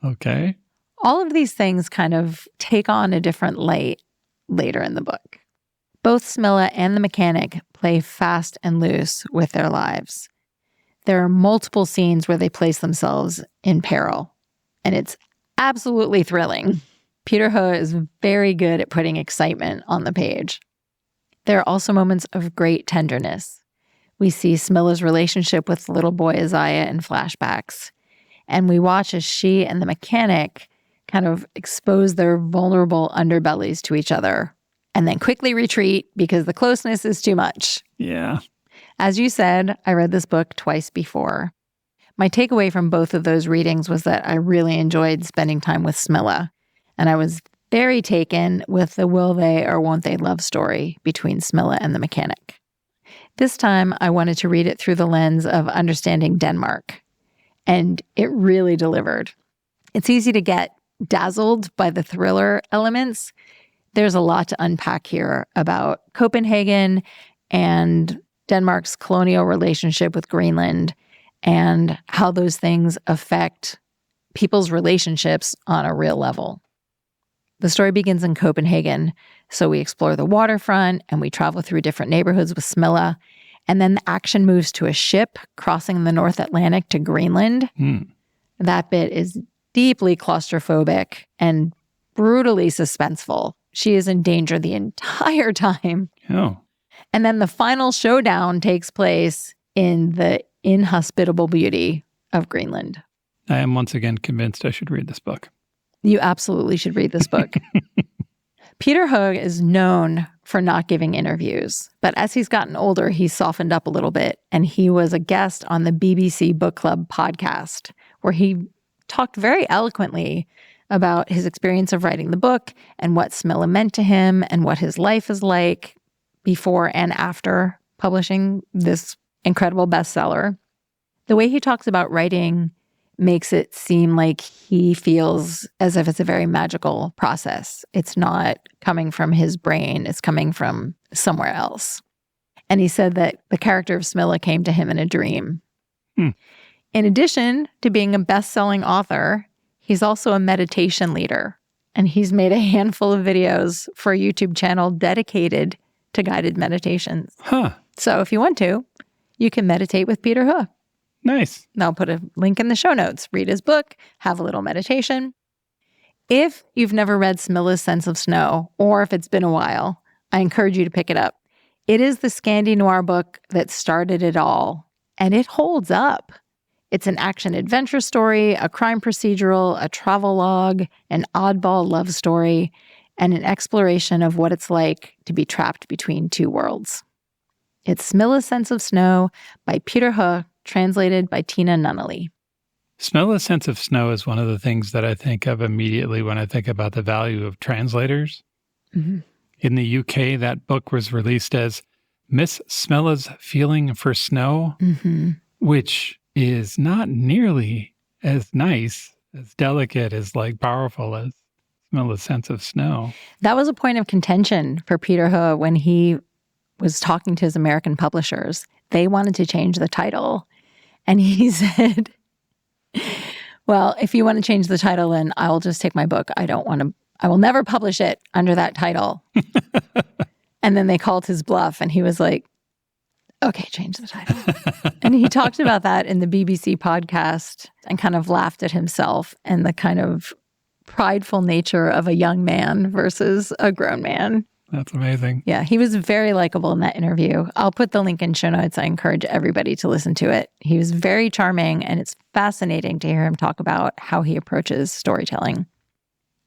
Okay. All of these things kind of take on a different light later in the book. Both Smilla and the mechanic play fast and loose with their lives. There are multiple scenes where they place themselves in peril, and it's absolutely thrilling. Peter Hygge is very good at putting excitement on the page. There are also moments of great tenderness. We see Smilla's relationship with the little boy Isaiah in flashbacks, and we watch as she and the mechanic kind of expose their vulnerable underbellies to each other and then quickly retreat because the closeness is too much. Yeah. As you said, I read this book twice before. My takeaway from both of those readings was that I really enjoyed spending time with Smilla, and I was very taken with the will they or won't they love story between Smilla and the mechanic. This time, I wanted to read it through the lens of understanding Denmark, and it really delivered. It's easy to get dazzled by the thriller elements. There's a lot to unpack here about Copenhagen and Denmark's colonial relationship with Greenland and how those things affect people's relationships on a real level. The story begins in Copenhagen, so we explore the waterfront and we travel through different neighborhoods with Smilla, and then the action moves to a ship crossing the North Atlantic to Greenland. That bit is deeply claustrophobic and brutally suspenseful. She is in danger the entire time. Oh. And then the final showdown takes place in the inhospitable beauty of Greenland. I am once again convinced I should read this book. You absolutely should read this book. Peter Hygge is known for not giving interviews, but as he's gotten older, he's softened up a little bit, and he was a guest on the BBC Book Club podcast, where he talked very eloquently about his experience of writing the book and what Smilla meant to him and what his life is like before and after publishing this incredible bestseller. The way he talks about writing makes it seem like he feels as if it's a very magical process. It's not coming from his brain, it's coming from somewhere else. And he said that the character of Smilla came to him in a dream. In addition to being a best-selling author, he's also a meditation leader, and he's made a handful of videos for a YouTube channel dedicated to guided meditations. So if you want to, you can meditate with Peter Hygge. Nice. I'll put a link in the show notes. Read his book, have a little meditation. If you've never read Smilla's Sense of Snow, or if it's been a while, I encourage you to pick it up. It is the Scandi noir book that started it all, and it holds up. It's an action-adventure story, a crime procedural, a travelogue, an oddball love story, and an exploration of what it's like to be trapped between two worlds. It's Smilla's Sense of Snow by Peter Hygge, translated by Tina Nunnally. Smilla's Sense of Snow is one of the things that I think of immediately when I think about the value of translators. In the UK, that book was released as Miss Smilla's Feeling for Snow, which is not nearly as nice, as delicate, as powerful as Smilla's Sense of Snow. That was a point of contention for Peter Hygge when he was talking to his American publishers. They wanted to change the title. And he said, well, if you want to change the title, then I will just take my book. I will never publish it under that title. And then they called his bluff, and he was like, Okay, change the title. And he talked about that in the BBC podcast and kind of laughed at himself and the kind of prideful nature of a young man versus a grown man. That's amazing. Yeah, he was very likable in that interview. I'll put the link in show notes. I encourage everybody to listen to it. He was very charming, and it's fascinating to hear him talk about how he approaches storytelling.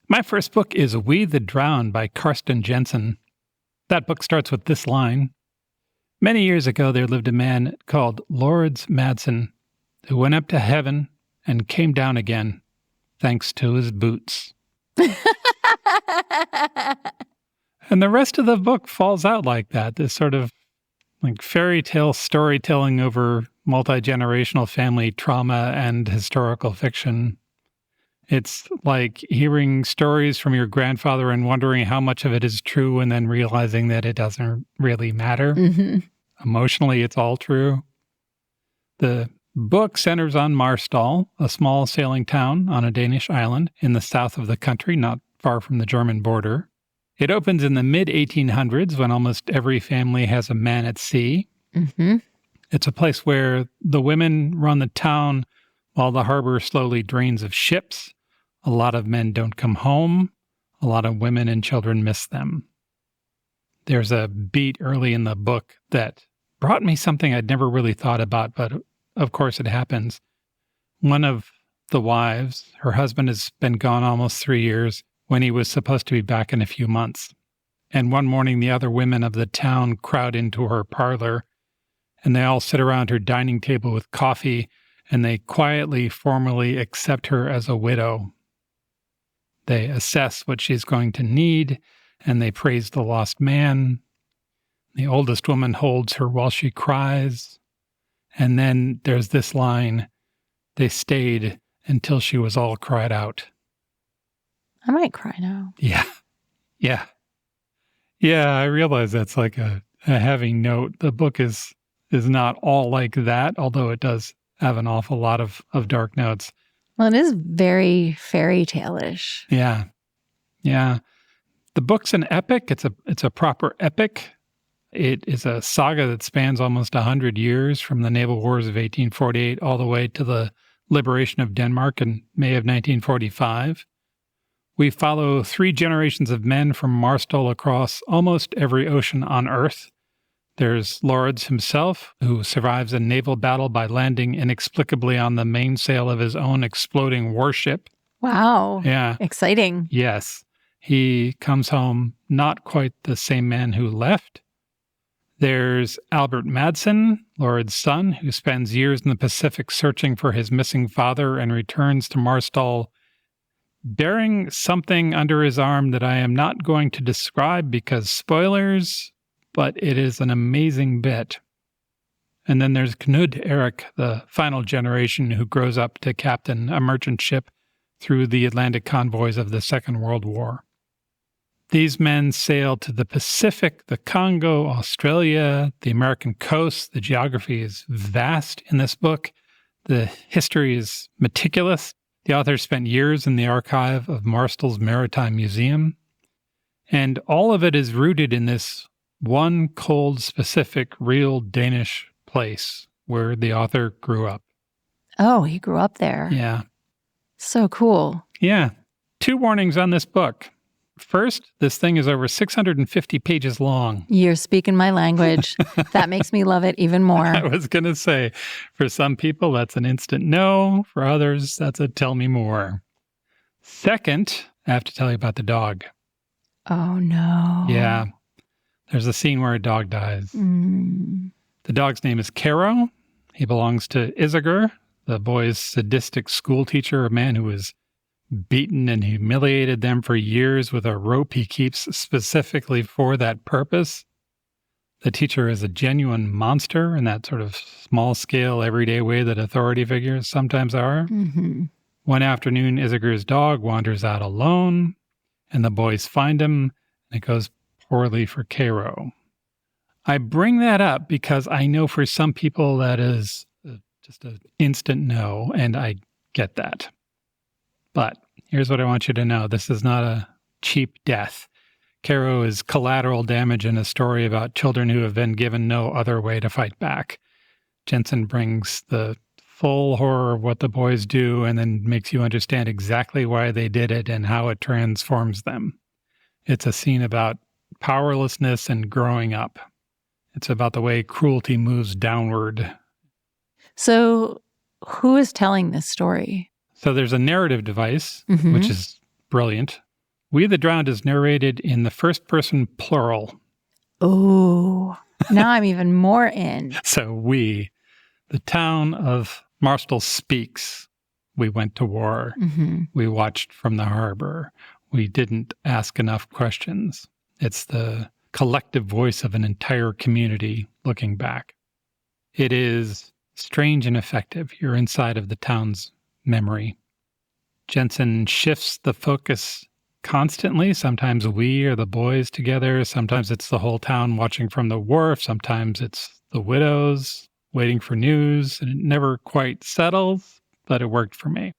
My first book is We the Drowned by Christian Andersen. That book starts with this line. Many years ago, there lived a man called Lords Madsen, who went up to heaven and came down again, thanks to his boots. And the rest of the book falls out like that, this sort of like fairy tale storytelling over multi-generational family trauma and historical fiction. It's like hearing stories from your grandfather and wondering how much of it is true and then realizing that it doesn't really matter. Mm-hmm. Emotionally, it's all true. The book centers on Marstal, a small sailing town on a Danish island in the south of the country, not far from the German border. It opens in the mid-1800s when almost every family has a man at sea. Mm-hmm. It's a place where the women run the town while the harbor slowly drains of ships. A lot of men don't come home. A lot of women and children miss them. There's a beat early in the book that brought me something I'd never really thought about, but of course it happens. One of the wives, her husband has been gone almost 3 years when he was supposed to be back in a few months. And one morning, the other women of the town crowd into her parlor, and they all sit around her dining table with coffee, and they quietly, formally accept her as a widow. They assess what she's going to need, and they praise the lost man. The oldest woman holds her while she cries. And then there's this line, they stayed until she was all cried out. I might cry now. Yeah. I realize that's like a heavy note. The book is not all like that, although it does have an awful lot of dark notes. Well, it is very fairy tale-ish. Yeah. The book's an epic. It's a proper epic. It is a saga that spans almost 100 years, from the naval wars of 1848 all the way to the liberation of Denmark in May of 1945. We follow 3 generations of men from Marstal across almost every ocean on Earth. There's Lords himself, who survives a naval battle by landing inexplicably on the mainsail of his own exploding warship. Wow. Yeah. Exciting. Yes. He comes home not quite the same man who left. There's Albert Madsen, Lord's son, who spends years in the Pacific searching for his missing father and returns to Marstal bearing something under his arm that I am not going to describe because spoilers, but it is an amazing bit. And then there's Knud Erik, the final generation who grows up to captain a merchant ship through the Atlantic convoys of the Second World War. These men sail to the Pacific, the Congo, Australia, the American coast. The geography is vast in this book. The history is meticulous. The author spent years in the archive of Marstal's Maritime Museum. And all of it is rooted in this one cold, specific, real Danish place where the author grew up. Oh, he grew up there. Yeah. So cool. Yeah. 2 warnings on this book. First, this thing is over 650 pages long. You're speaking my language. That makes me love it even more. I was going to say, for some people, that's an instant no. For others, that's a tell me more. Second, I have to tell you about the dog. Oh, no. Yeah. There's a scene where a dog dies. The dog's name is Caro. He belongs to Isegr, the boy's sadistic school teacher, a man who was beaten and humiliated them for years with a rope he keeps specifically for that purpose. The teacher is a genuine monster in that sort of small-scale, everyday way that authority figures sometimes are. Mm-hmm. One afternoon, Isegr's dog wanders out alone, and the boys find him, and it goes poorly for Caro. I bring that up because I know for some people that is just an instant no, and I get that. But here's what I want you to know. This is not a cheap death. Caro is collateral damage in a story about children who have been given no other way to fight back. Jensen brings the full horror of what the boys do and then makes you understand exactly why they did it and how it transforms them. It's a scene about powerlessness and growing up. It's about the way cruelty moves downward. So who is telling this story? So there's a narrative device, which is brilliant. We the Drowned is narrated in the first person plural. Oh, now I'm even more in. So we, the town of Marstall speaks. We went to war. We watched from the harbor. We didn't ask enough questions. It's the collective voice of an entire community looking back. It is strange and effective. You're inside of the town's memory. Jensen shifts the focus constantly. Sometimes we are the boys together. Sometimes it's the whole town watching from the wharf. Sometimes it's the widows waiting for news. And it never quite settles, but it worked for me.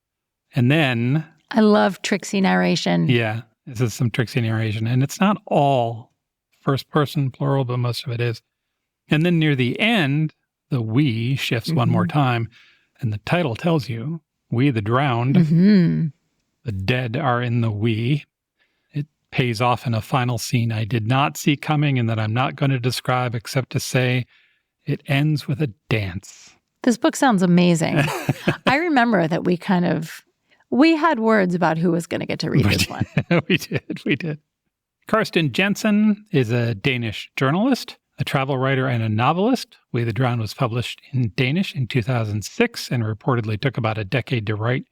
And then... I love tricksy narration. Yeah, this is some tricksy narration. And it's not all first person plural, but most of it is. And then near the end, the we shifts one more time. And the title tells you, We the Drowned. The dead are in the we. It pays off in a final scene I did not see coming and that I'm not going to describe except to say it ends with a dance. This book sounds amazing. I remember that we had words about who was going to get to read this one. We did. Karsten Jensen is a Danish journalist, a travel writer, and a novelist. We the Drowned was published in Danish in 2006 and reportedly took about a decade to write.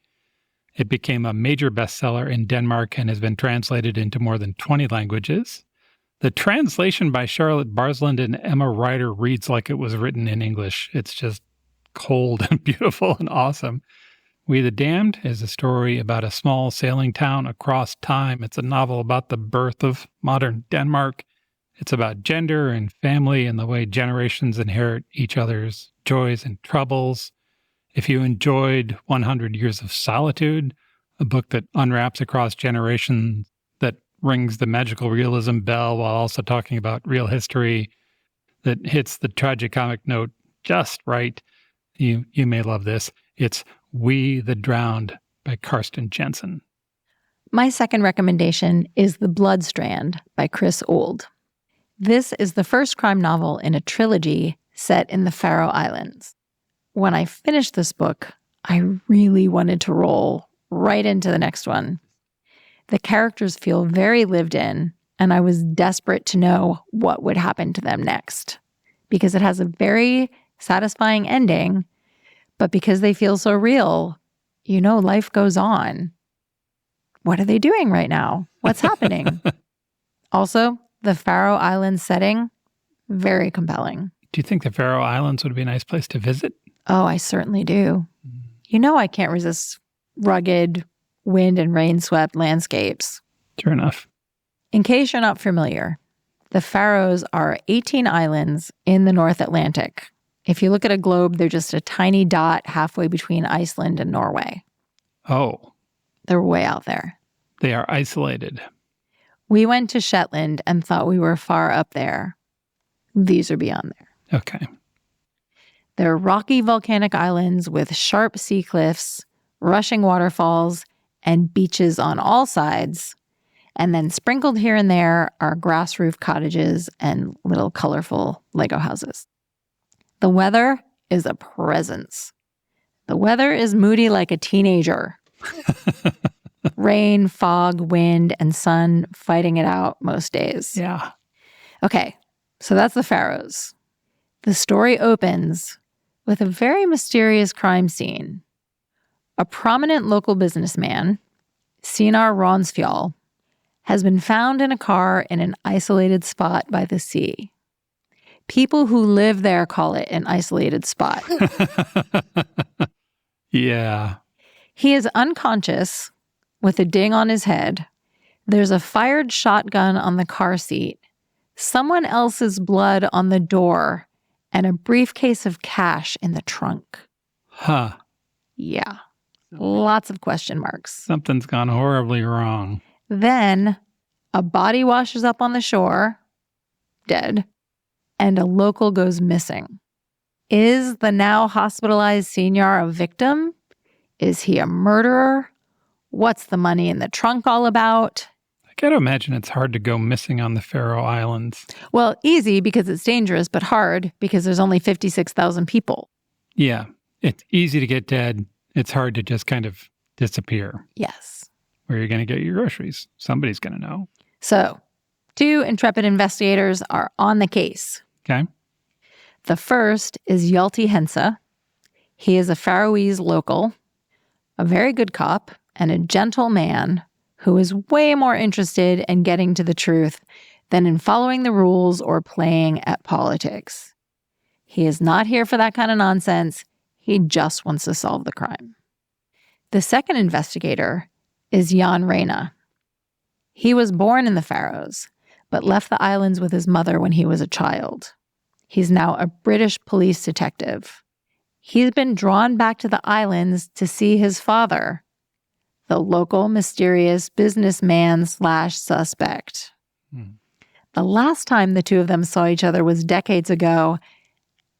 It became a major bestseller in Denmark and has been translated into more than 20 languages. The translation by Charlotte Barsland and Emma Ryder reads like it was written in English. It's just cold and beautiful and awesome. We the Damned is a story about a small sailing town across time. It's a novel about the birth of modern Denmark. It's about gender and family and the way generations inherit each other's joys and troubles. If you enjoyed 100 Years of Solitude, a book that unwraps across generations, that rings the magical realism bell while also talking about real history, that hits the tragicomic note just right, you may love this. It's We the Drowned by Karsten Jensen. My second recommendation is The Blood Strand by Chris Old. This is the first crime novel in a trilogy set in the Faroe Islands. When I finished this book, I really wanted to roll right into the next one. The characters feel very lived in, and I was desperate to know what would happen to them next. Because it has a very satisfying ending, but because they feel so real, life goes on. What are they doing right now? What's happening? Also, the Faroe Islands setting, very compelling. Do you think the Faroe Islands would be a nice place to visit? Oh, I certainly do. I can't resist rugged, wind and rain-swept landscapes. Sure enough. In case you're not familiar, the Faroes are 18 islands in the North Atlantic. If you look at a globe, they're just a tiny dot halfway between Iceland and Norway. Oh. They're way out there. They are isolated. We went to Shetland and thought we were far up there. These are beyond there. Okay. They're rocky volcanic islands with sharp sea cliffs, rushing waterfalls, and beaches on all sides. And then sprinkled here and there are grass roof cottages and little colorful Lego houses. The weather is a presence. The weather is moody like a teenager. Rain, fog, wind, and sun fighting it out most days. Yeah. Okay, so that's the Faroes. The story opens with a very mysterious crime scene. A prominent local businessman, Sinar Ronsfjall, has been found in a car in an isolated spot by the sea. People who live there call it an isolated spot. Yeah. He is unconscious with a ding on his head. There's a fired shotgun on the car seat, someone else's blood on the door, and a briefcase of cash in the trunk. Huh. Yeah. Lots of question marks. Something's gone horribly wrong. Then a body washes up on the shore, dead, and a local goes missing. Is the now hospitalized senior a victim? Is he a murderer? What's the money in the trunk all about? I gotta imagine it's hard to go missing on the Faroe Islands. Well, easy because it's dangerous, but hard because there's only 56,000 people. Yeah, it's easy to get dead. It's hard to just kind of disappear. Yes. Where are you going to get your groceries? Somebody's going to know. So, 2 intrepid investigators are on the case. Okay. The first is Hjalti Hense. He is a Faroese local, a very good cop, and a gentle man who is way more interested in getting to the truth than in following the rules or playing at politics. He is not here for that kind of nonsense. He just wants to solve the crime. The second investigator is Jan Reina. He was born in the Faroes, but left the islands with his mother when he was a child. He's now a British police detective. He's been drawn back to the islands to see his father, the local mysterious businessman/suspect. The last time the two of them saw each other was decades ago,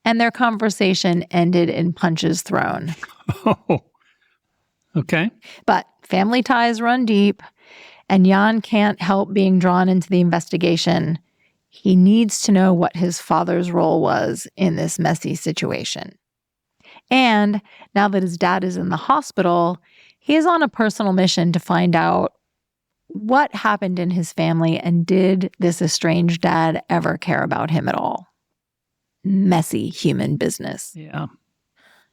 and their conversation ended in punches thrown. Oh, okay. But family ties run deep, and Jan can't help being drawn into the investigation. He needs to know what his father's role was in this messy situation. And now that his dad is in the hospital, he is on a personal mission to find out what happened in his family and did this estranged dad ever care about him at all. Messy human business. Yeah.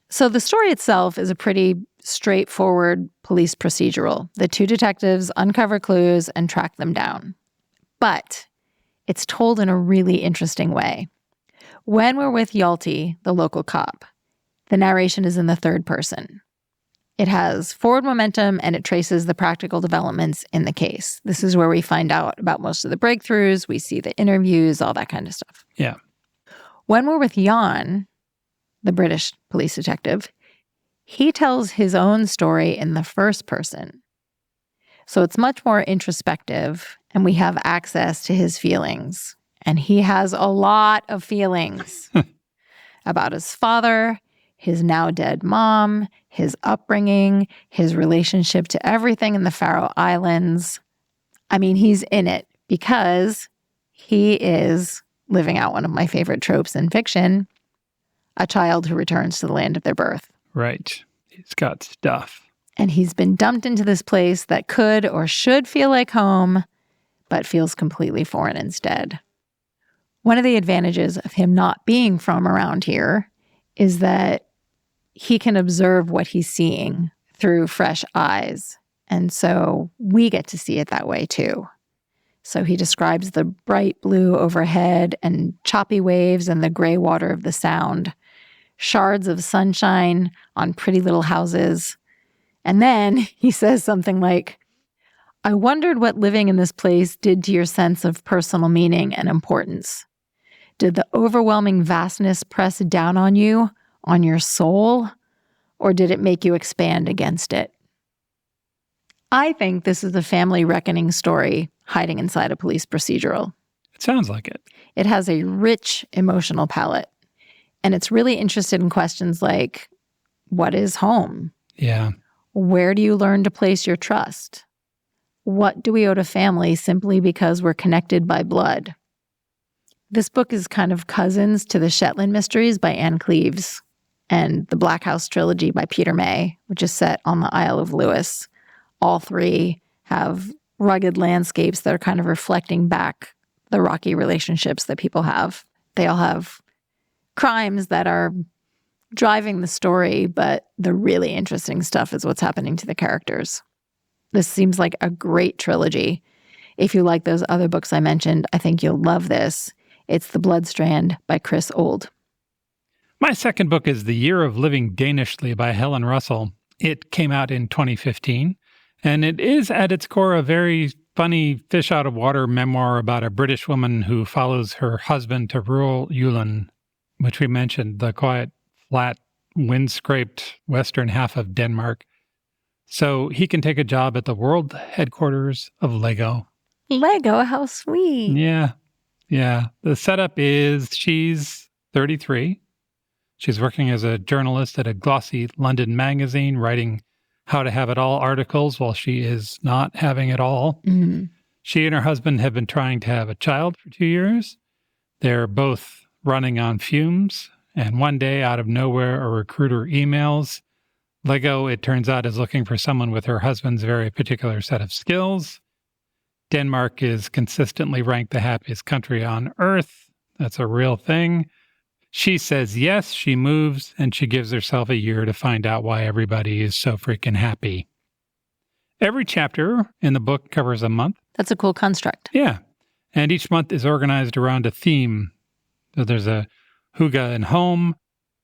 So the story itself is a pretty straightforward police procedural. The 2 detectives uncover clues and track them down. But it's told in a really interesting way. When we're with Hjalti, the local cop, the narration is in the third person. It has forward momentum and it traces the practical developments in the case. This is where we find out about most of the breakthroughs, we see the interviews, all that kind of stuff. Yeah. When we're with Jan, the British police detective, he tells his own story in the first person. So it's much more introspective, and we have access to his feelings. And he has a lot of feelings about his father, his now dead mom, his upbringing, his relationship to everything in the Faroe Islands. I mean, he's in it because he is living out one of my favorite tropes in fiction, a child who returns to the land of their birth. Right. He's got stuff. And he's been dumped into this place that could or should feel like home, but feels completely foreign instead. One of the advantages of him not being from around here is that he can observe what he's seeing through fresh eyes. And so we get to see it that way too. So he describes the bright blue overhead and choppy waves and the gray water of the sound, shards of sunshine on pretty little houses. And then he says something like, I wondered what living in this place did to your sense of personal meaning and importance. Did the overwhelming vastness press down on you, on your soul, or did it make you expand against it? I think this is a family reckoning story hiding inside a police procedural. It sounds like it. It has a rich emotional palette, and it's really interested in questions like, what is home? Yeah. Where do you learn to place your trust? What do we owe to family simply because we're connected by blood? This book is kind of cousins to the Shetland Mysteries by Anne Cleves and the Black House Trilogy by Peter May, which is set on the Isle of Lewis. All 3 have rugged landscapes that are kind of reflecting back the rocky relationships that people have. They all have crimes that are driving the story, but the really interesting stuff is what's happening to the characters. This seems like a great trilogy. If you like those other books I mentioned, I think you'll love this. It's The Bloodstrand by Chris Old. My second book is The Year of Living Danishly by Helen Russell. It came out in 2015, and it is at its core a very funny fish-out-of-water memoir about a British woman who follows her husband to rural Jutland, which we mentioned, the quiet, flat, wind-scraped western half of Denmark, so he can take a job at the world headquarters of Lego. Lego, how sweet. Yeah. The setup is she's 33. She's working as a journalist at a glossy London magazine, writing how to have it all articles while she is not having it all. Mm-hmm. She and her husband have been trying to have a child for 2 years. They're both running on fumes. And one day, out of nowhere, a recruiter emails. Lego, it turns out, is looking for someone with her husband's very particular set of skills. Denmark is consistently ranked the happiest country on earth. That's a real thing. She says yes, she moves, and she gives herself a year to find out why everybody is so freaking happy. Every chapter in the book covers a month. That's a cool construct. Yeah. And each month is organized around a theme. So there's a Hygge and home,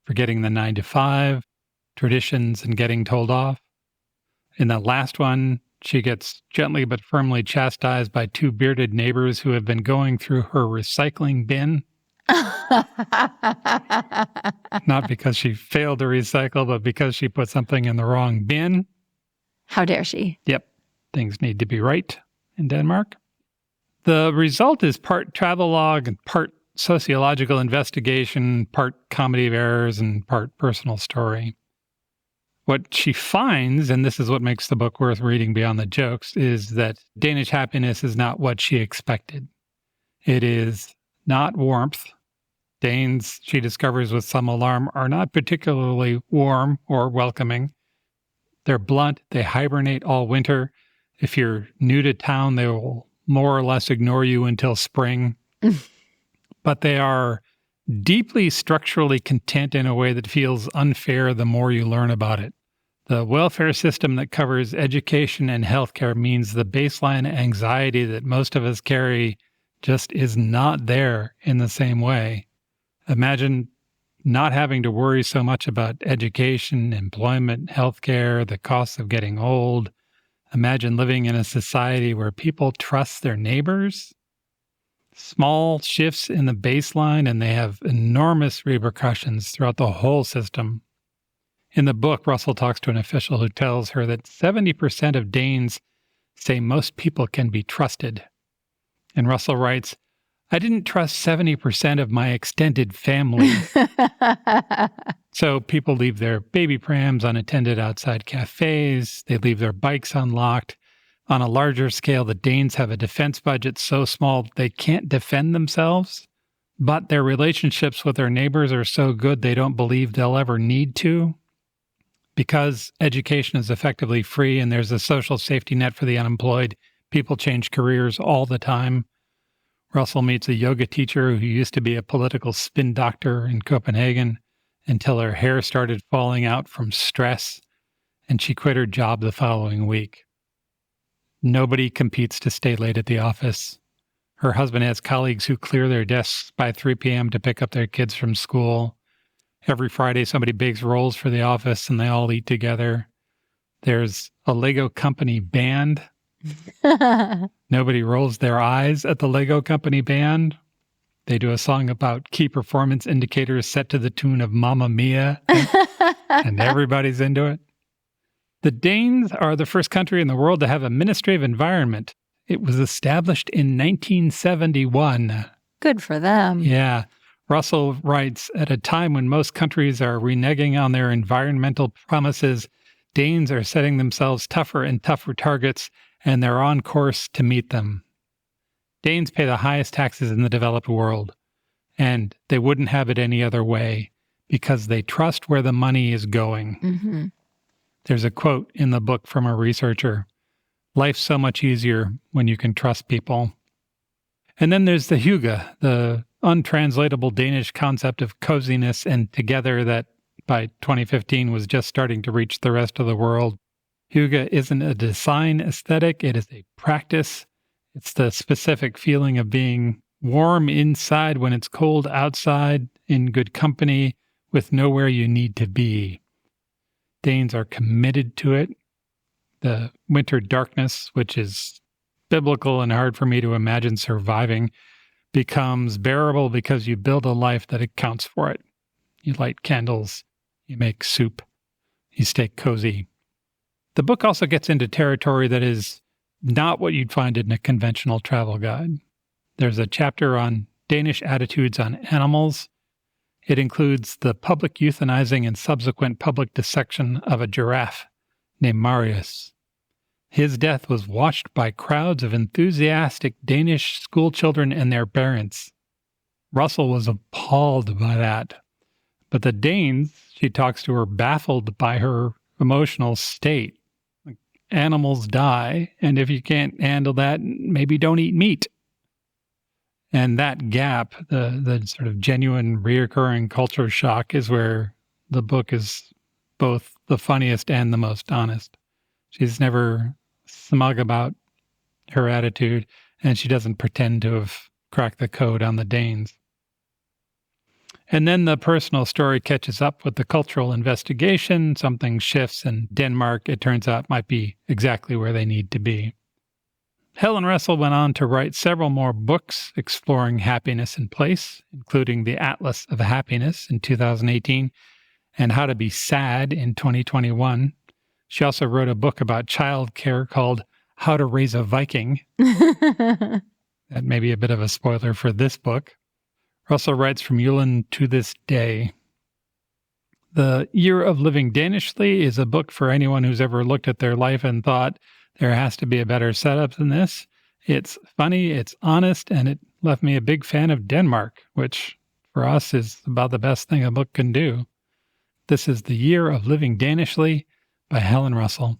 forgetting the 9 to 5, traditions and getting told off. In the last one, she gets gently but firmly chastised by 2 bearded neighbors who have been going through her recycling bin. Not because she failed to recycle, but because she put something in the wrong bin. How dare she? Yep. Things need to be right in Denmark. The result is part travelogue and part sociological investigation, part comedy of errors, and part personal story. What she finds, and this is what makes the book worth reading beyond the jokes, is that Danish happiness is not what she expected. It is not warmth. Danes, she discovers with some alarm, are not particularly warm or welcoming. They're blunt. They hibernate all winter. If you're new to town, they will more or less ignore you until spring. But they are deeply structurally content in a way that feels unfair the more you learn about it. The welfare system that covers education and healthcare means the baseline anxiety that most of us carry just is not there in the same way. Imagine not having to worry so much about education, employment, healthcare, the costs of getting old. Imagine living in a society where people trust their neighbors. Small shifts in the baseline, and they have enormous repercussions throughout the whole system. In the book, Russell talks to an official who tells her that 70% of Danes say most people can be trusted. And Russell writes, I didn't trust 70% of my extended family. So people leave their baby prams unattended outside cafes. They leave their bikes unlocked. On a larger scale, the Danes have a defense budget so small they can't defend themselves, but their relationships with their neighbors are so good they don't believe they'll ever need to. Because education is effectively free and there's a social safety net for the unemployed, people change careers all the time. Russell meets a yoga teacher who used to be a political spin doctor in Copenhagen until her hair started falling out from stress, and she quit her job the following week. Nobody competes to stay late at the office. Her husband has colleagues who clear their desks by 3 p.m. to pick up their kids from school. Every Friday, somebody bakes rolls for the office and they all eat together. There's a Lego company band. Nobody rolls their eyes at the Lego company band. They do a song about key performance indicators set to the tune of Mamma Mia, and everybody's into it. The Danes are the first country in the world to have a Ministry of Environment. It was established in 1971. Good for them. Yeah. Russell writes, at a time when most countries are reneging on their environmental promises, Danes are setting themselves tougher and tougher targets, and they're on course to meet them. Danes pay the highest taxes in the developed world, and they wouldn't have it any other way because they trust where the money is going. Mm-hmm. There's a quote in the book from a researcher, life's so much easier when you can trust people. And then there's the hygge, the untranslatable Danish concept of coziness and together that by 2015 was just starting to reach the rest of the world. Hygge isn't a design aesthetic, it is a practice. It's the specific feeling of being warm inside when it's cold outside, in good company, with nowhere you need to be. Danes are committed to it. The winter darkness, which is biblical and hard for me to imagine surviving, becomes bearable because you build a life that accounts for it. You light candles, you make soup, you stay cozy. The book also gets into territory that is not what you'd find in a conventional travel guide. There's a chapter on Danish attitudes on animals. It includes the public euthanizing and subsequent public dissection of a giraffe named Marius. His death was watched by crowds of enthusiastic Danish schoolchildren and their parents. Russell was appalled by that. But the Danes she talks to are baffled by her emotional state. Like, animals die, and if you can't handle that, maybe don't eat meat. And that gap, the sort of genuine reoccurring culture shock, is where the book is both the funniest and the most honest. She's never smug about her attitude, and she doesn't pretend to have cracked the code on the Danes. And then the personal story catches up with the cultural investigation. Something shifts, and Denmark, it turns out, might be exactly where they need to be. Helen Russell went on to write several more books exploring happiness in place, including The Atlas of Happiness in 2018 and How to Be Sad in 2021. She also wrote a book about childcare called How to Raise a Viking. That may be a bit of a spoiler for this book. Russell writes from Jutland to this day. The Year of Living Danishly is a book for anyone who's ever looked at their life and thought, there has to be a better setup than this. It's funny, it's honest, and it left me a big fan of Denmark, which for us is about the best thing a book can do. This is The Year of Living Danishly by Helen Russell.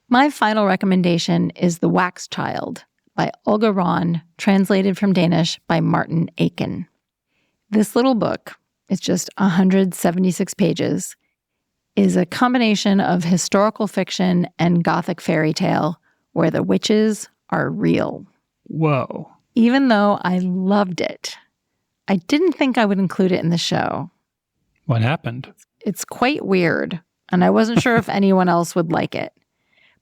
My final recommendation is The Wax Child by Olga Ron, translated from Danish by Martin Aiken. This little book, it's just 176 pages, is a combination of historical fiction and Gothic fairy tale where the witches are real. Whoa. Even though I loved it, I didn't think I would include it in the show. What happened? It's quite weird, and I wasn't sure if anyone else would like it,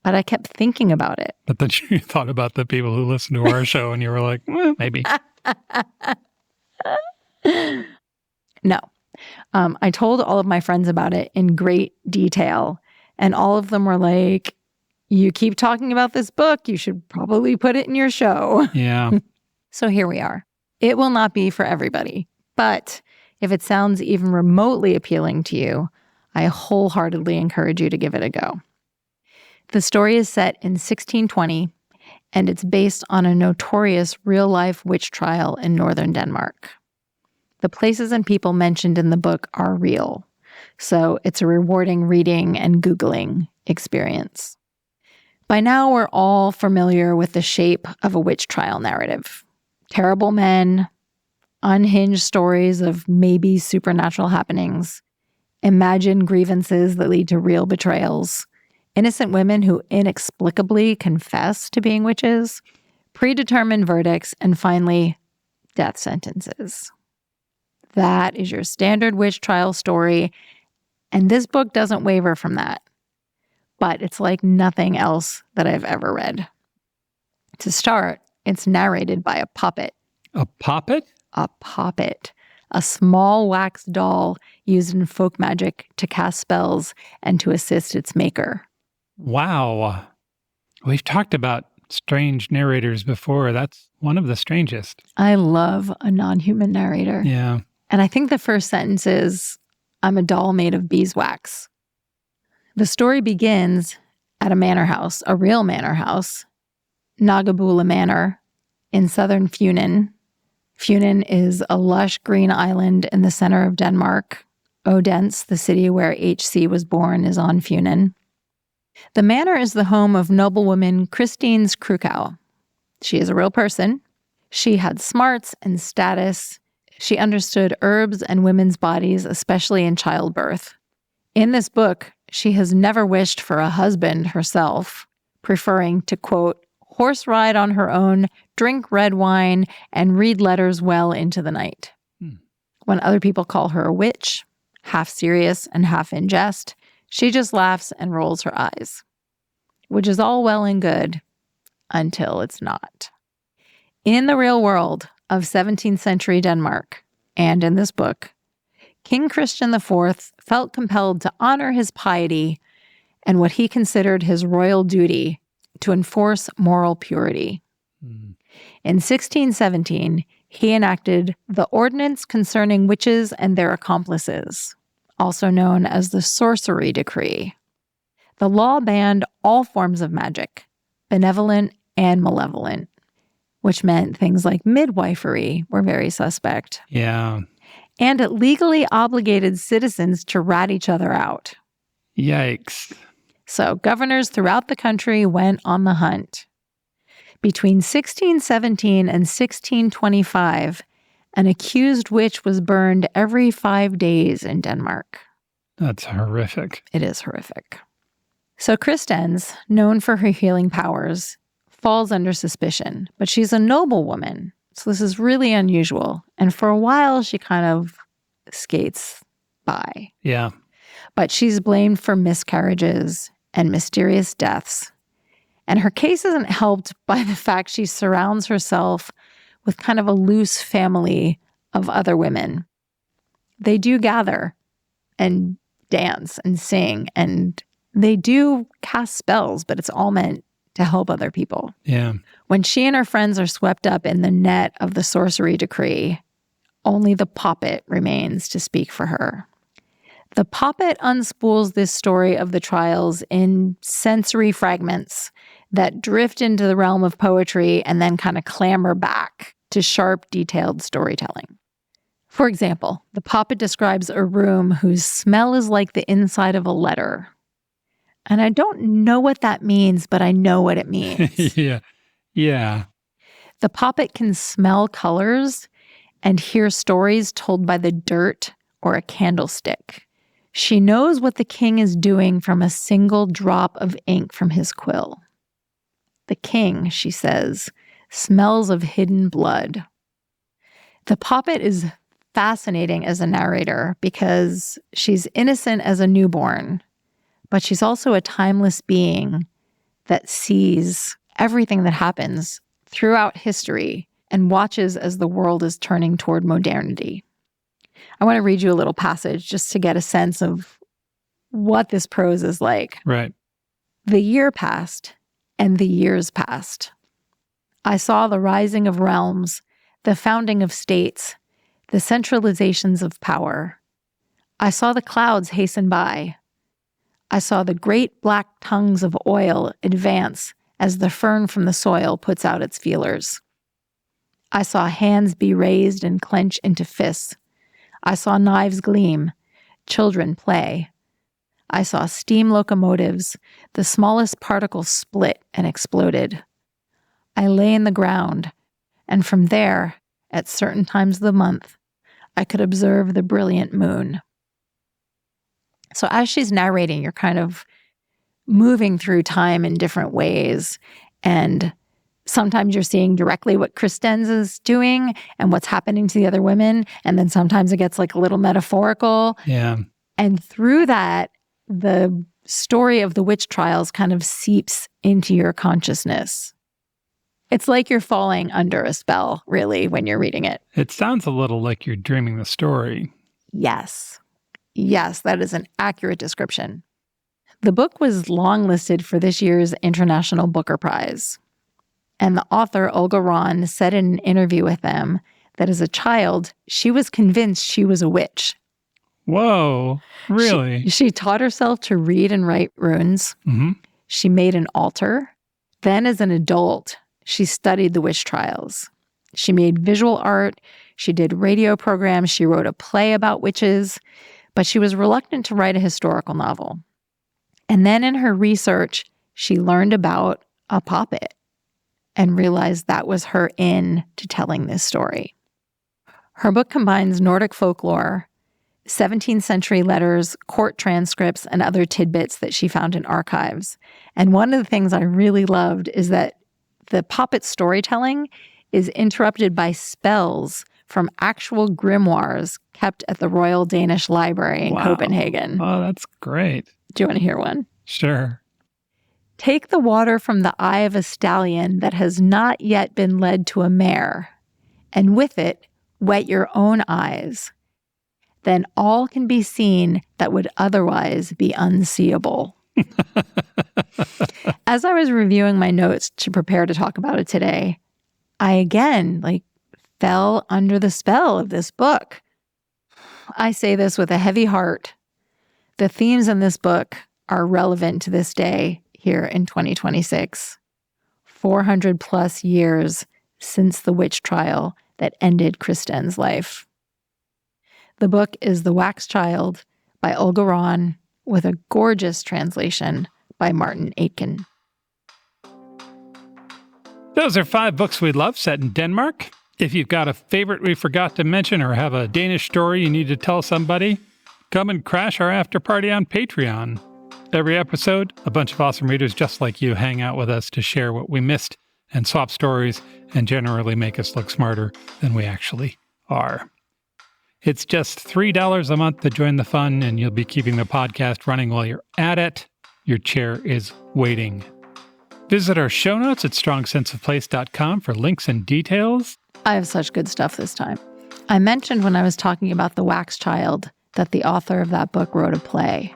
but I kept thinking about it. But then you thought about the people who listen to our show and you were like, maybe. No. I told all of my friends about it in great detail, and all of them were like, you keep talking about this book, you should probably put it in your show. Yeah. So here we are. It will not be for everybody, but if it sounds even remotely appealing to you, I wholeheartedly encourage you to give it a go. The story is set in 1620, and it's based on a notorious real-life witch trial in northern Denmark. The places and people mentioned in the book are real, so it's a rewarding reading and Googling experience. By now, we're all familiar with the shape of a witch trial narrative. Terrible men, unhinged stories of maybe supernatural happenings, imagined grievances that lead to real betrayals, innocent women who inexplicably confess to being witches, predetermined verdicts, and finally, death sentences. That is your standard witch trial story, and this book doesn't waver from that. But it's like nothing else that I've ever read. To start, it's narrated by a puppet. A puppet? A puppet. A small wax doll used in folk magic to cast spells and to assist its maker. Wow. We've talked about strange narrators before. That's one of the strangest. I love a non-human narrator. Yeah. And I think the first sentence is, I'm a doll made of beeswax. The story begins at a manor house, a real manor house, Nagabula Manor in southern Funen. Funen is a lush green island in the center of Denmark. Odense, the city where H.C. was born, is on Funen. The manor is the home of noblewoman Christine Krukow. She is a real person. She had smarts and status. She understood herbs and women's bodies, especially in childbirth. In this book, she has never wished for a husband herself, preferring to, quote, horse ride on her own, drink red wine, and read letters well into the night. When other people call her a witch, half serious and half in jest, she just laughs and rolls her eyes, which is all well and good until it's not. In the real world of 17th century Denmark, and in this book, King Christian IV felt compelled to honor his piety and what he considered his royal duty to enforce moral purity. In 1617, he enacted the Ordinance Concerning Witches and Their Accomplices, also known as the Sorcery Decree. The law banned all forms of magic, benevolent and malevolent, which meant things like midwifery were very suspect. Yeah. And it legally obligated citizens to rat each other out. Yikes. So governors throughout the country went on the hunt. Between 1617 and 1625, an accused witch was burned every 5 days in Denmark. That's horrific. It is horrific. So Christens, known for her healing powers, falls under suspicion, but she's a noble woman. So this is really unusual. And for a while, she kind of skates by. Yeah. But she's blamed for miscarriages and mysterious deaths. And her case isn't helped by the fact she surrounds herself with kind of a loose family of other women. They do gather and dance and sing, and they do cast spells, but it's all meant to help other people. Yeah. When she and her friends are swept up in the net of the sorcery decree, only the poppet remains to speak for her. The poppet unspools this story of the trials in sensory fragments that drift into the realm of poetry and then kind of clamber back to sharp, detailed storytelling. For example, the poppet describes a room whose smell is like the inside of a letter. And I don't know what that means, but I know what it means. Yeah. The poppet can smell colors and hear stories told by the dirt or a candlestick. She knows what the king is doing from a single drop of ink from his quill. The king, she says, smells of hidden blood. The poppet is fascinating as a narrator because she's innocent as a newborn, but she's also a timeless being that sees everything that happens throughout history and watches as the world is turning toward modernity. I want to read you a little passage just to get a sense of what this prose is like. Right. The year passed, and the years passed. I saw the rising of realms, the founding of states, the centralizations of power. I saw the clouds hasten by. I saw the great black tongues of oil advance as the fern from the soil puts out its feelers. I saw hands be raised and clench into fists. I saw knives gleam, children play. I saw steam locomotives, the smallest particles split and exploded. I lay in the ground, and from there, at certain times of the month, I could observe the brilliant moon. So as she's narrating, you're kind of moving through time in different ways, and sometimes you're seeing directly what Christens is doing and what's happening to the other women, and then sometimes it gets like a little metaphorical. Yeah. And through that, the story of the witch trials kind of seeps into your consciousness. It's like you're falling under a spell, really, when you're reading it. It sounds a little like you're dreaming the story. Yes. Yes, that is an accurate description. The book was longlisted for this year's International Booker Prize. And the author, Olga Ron, said in an interview with them that as a child, she was convinced she was a witch. Whoa, really? She taught herself to read and write runes. Mm-hmm. She made an altar. Then as an adult, she studied the witch trials. She made visual art. She did radio programs. She wrote a play about witches. But she was reluctant to write a historical novel. And then in her research, she learned about a poppet and realized that was her in to telling this story. Her book combines Nordic folklore, 17th century letters, court transcripts, and other tidbits that she found in archives. And one of the things I really loved is that the poppet storytelling is interrupted by spells from actual grimoires kept at the Royal Danish Library in Copenhagen. Oh, that's great. Do you want to hear one? Sure. Take the water from the eye of a stallion that has not yet been led to a mare, and with it wet your own eyes. Then all can be seen that would otherwise be unseeable. As I was reviewing my notes to prepare to talk about it today, I again, fell under the spell of this book. I say this with a heavy heart. The themes in this book are relevant to this day here in 2026. 400 plus years since the witch trial that ended Christian's life. The book is The Wax Child by Olga Ron, with a gorgeous translation by Martin Aitken. Those are 5 books we love set in Denmark. If you've got a favorite we forgot to mention or have a Danish story you need to tell somebody, come and crash our after party on Patreon. Every episode, a bunch of awesome readers just like you hang out with us to share what we missed and swap stories and generally make us look smarter than we actually are. It's just $3 a month to join the fun, and you'll be keeping the podcast running while you're at it. Your chair is waiting. Visit our show notes at strongsenseofplace.com for links and details. I have such good stuff this time. I mentioned when I was talking about The Wax Child that the author of that book wrote a play.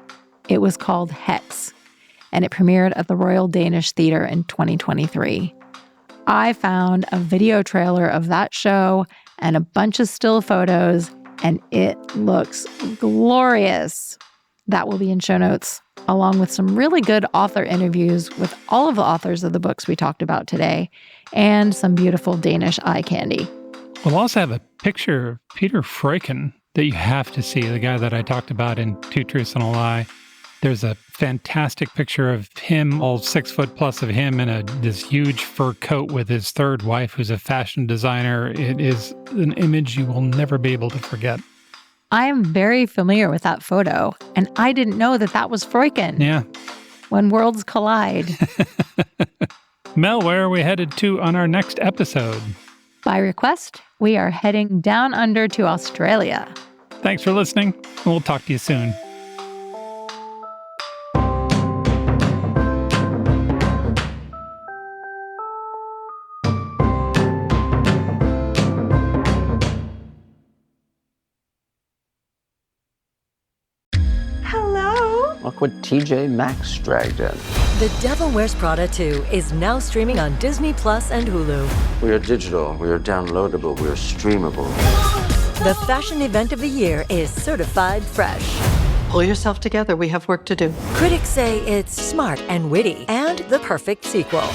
It was called Hex, and it premiered at the Royal Danish Theatre in 2023. I found a video trailer of that show and a bunch of still photos, and it looks glorious. That will be in show notes, along with some really good author interviews with all of the authors of the books we talked about today, and some beautiful Danish eye candy. We'll also have a picture of Peter Freuchen that you have to see, the guy that I talked about in Two Truths and a Lie. There's a fantastic picture of him, all 6 foot plus of him in this huge fur coat with his third wife, who's a fashion designer. It is an image you will never be able to forget. I am very familiar with that photo, and I didn't know that that was Freuchen. Yeah. When worlds collide. Mel, where are we headed to on our next episode? By request, we are heading down under to Australia. Thanks for listening, and we'll talk to you soon. Look what TJ Maxx dragged in. The Devil Wears Prada 2 is now streaming on Disney Plus and Hulu. We are digital, we are downloadable, we are streamable. The fashion event of the year is certified fresh. Pull yourself together, we have work to do. Critics say it's smart and witty and the perfect sequel.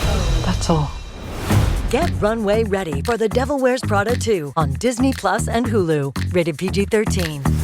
That's all. Get runway ready for The Devil Wears Prada 2 on Disney Plus and Hulu. Rated PG-13.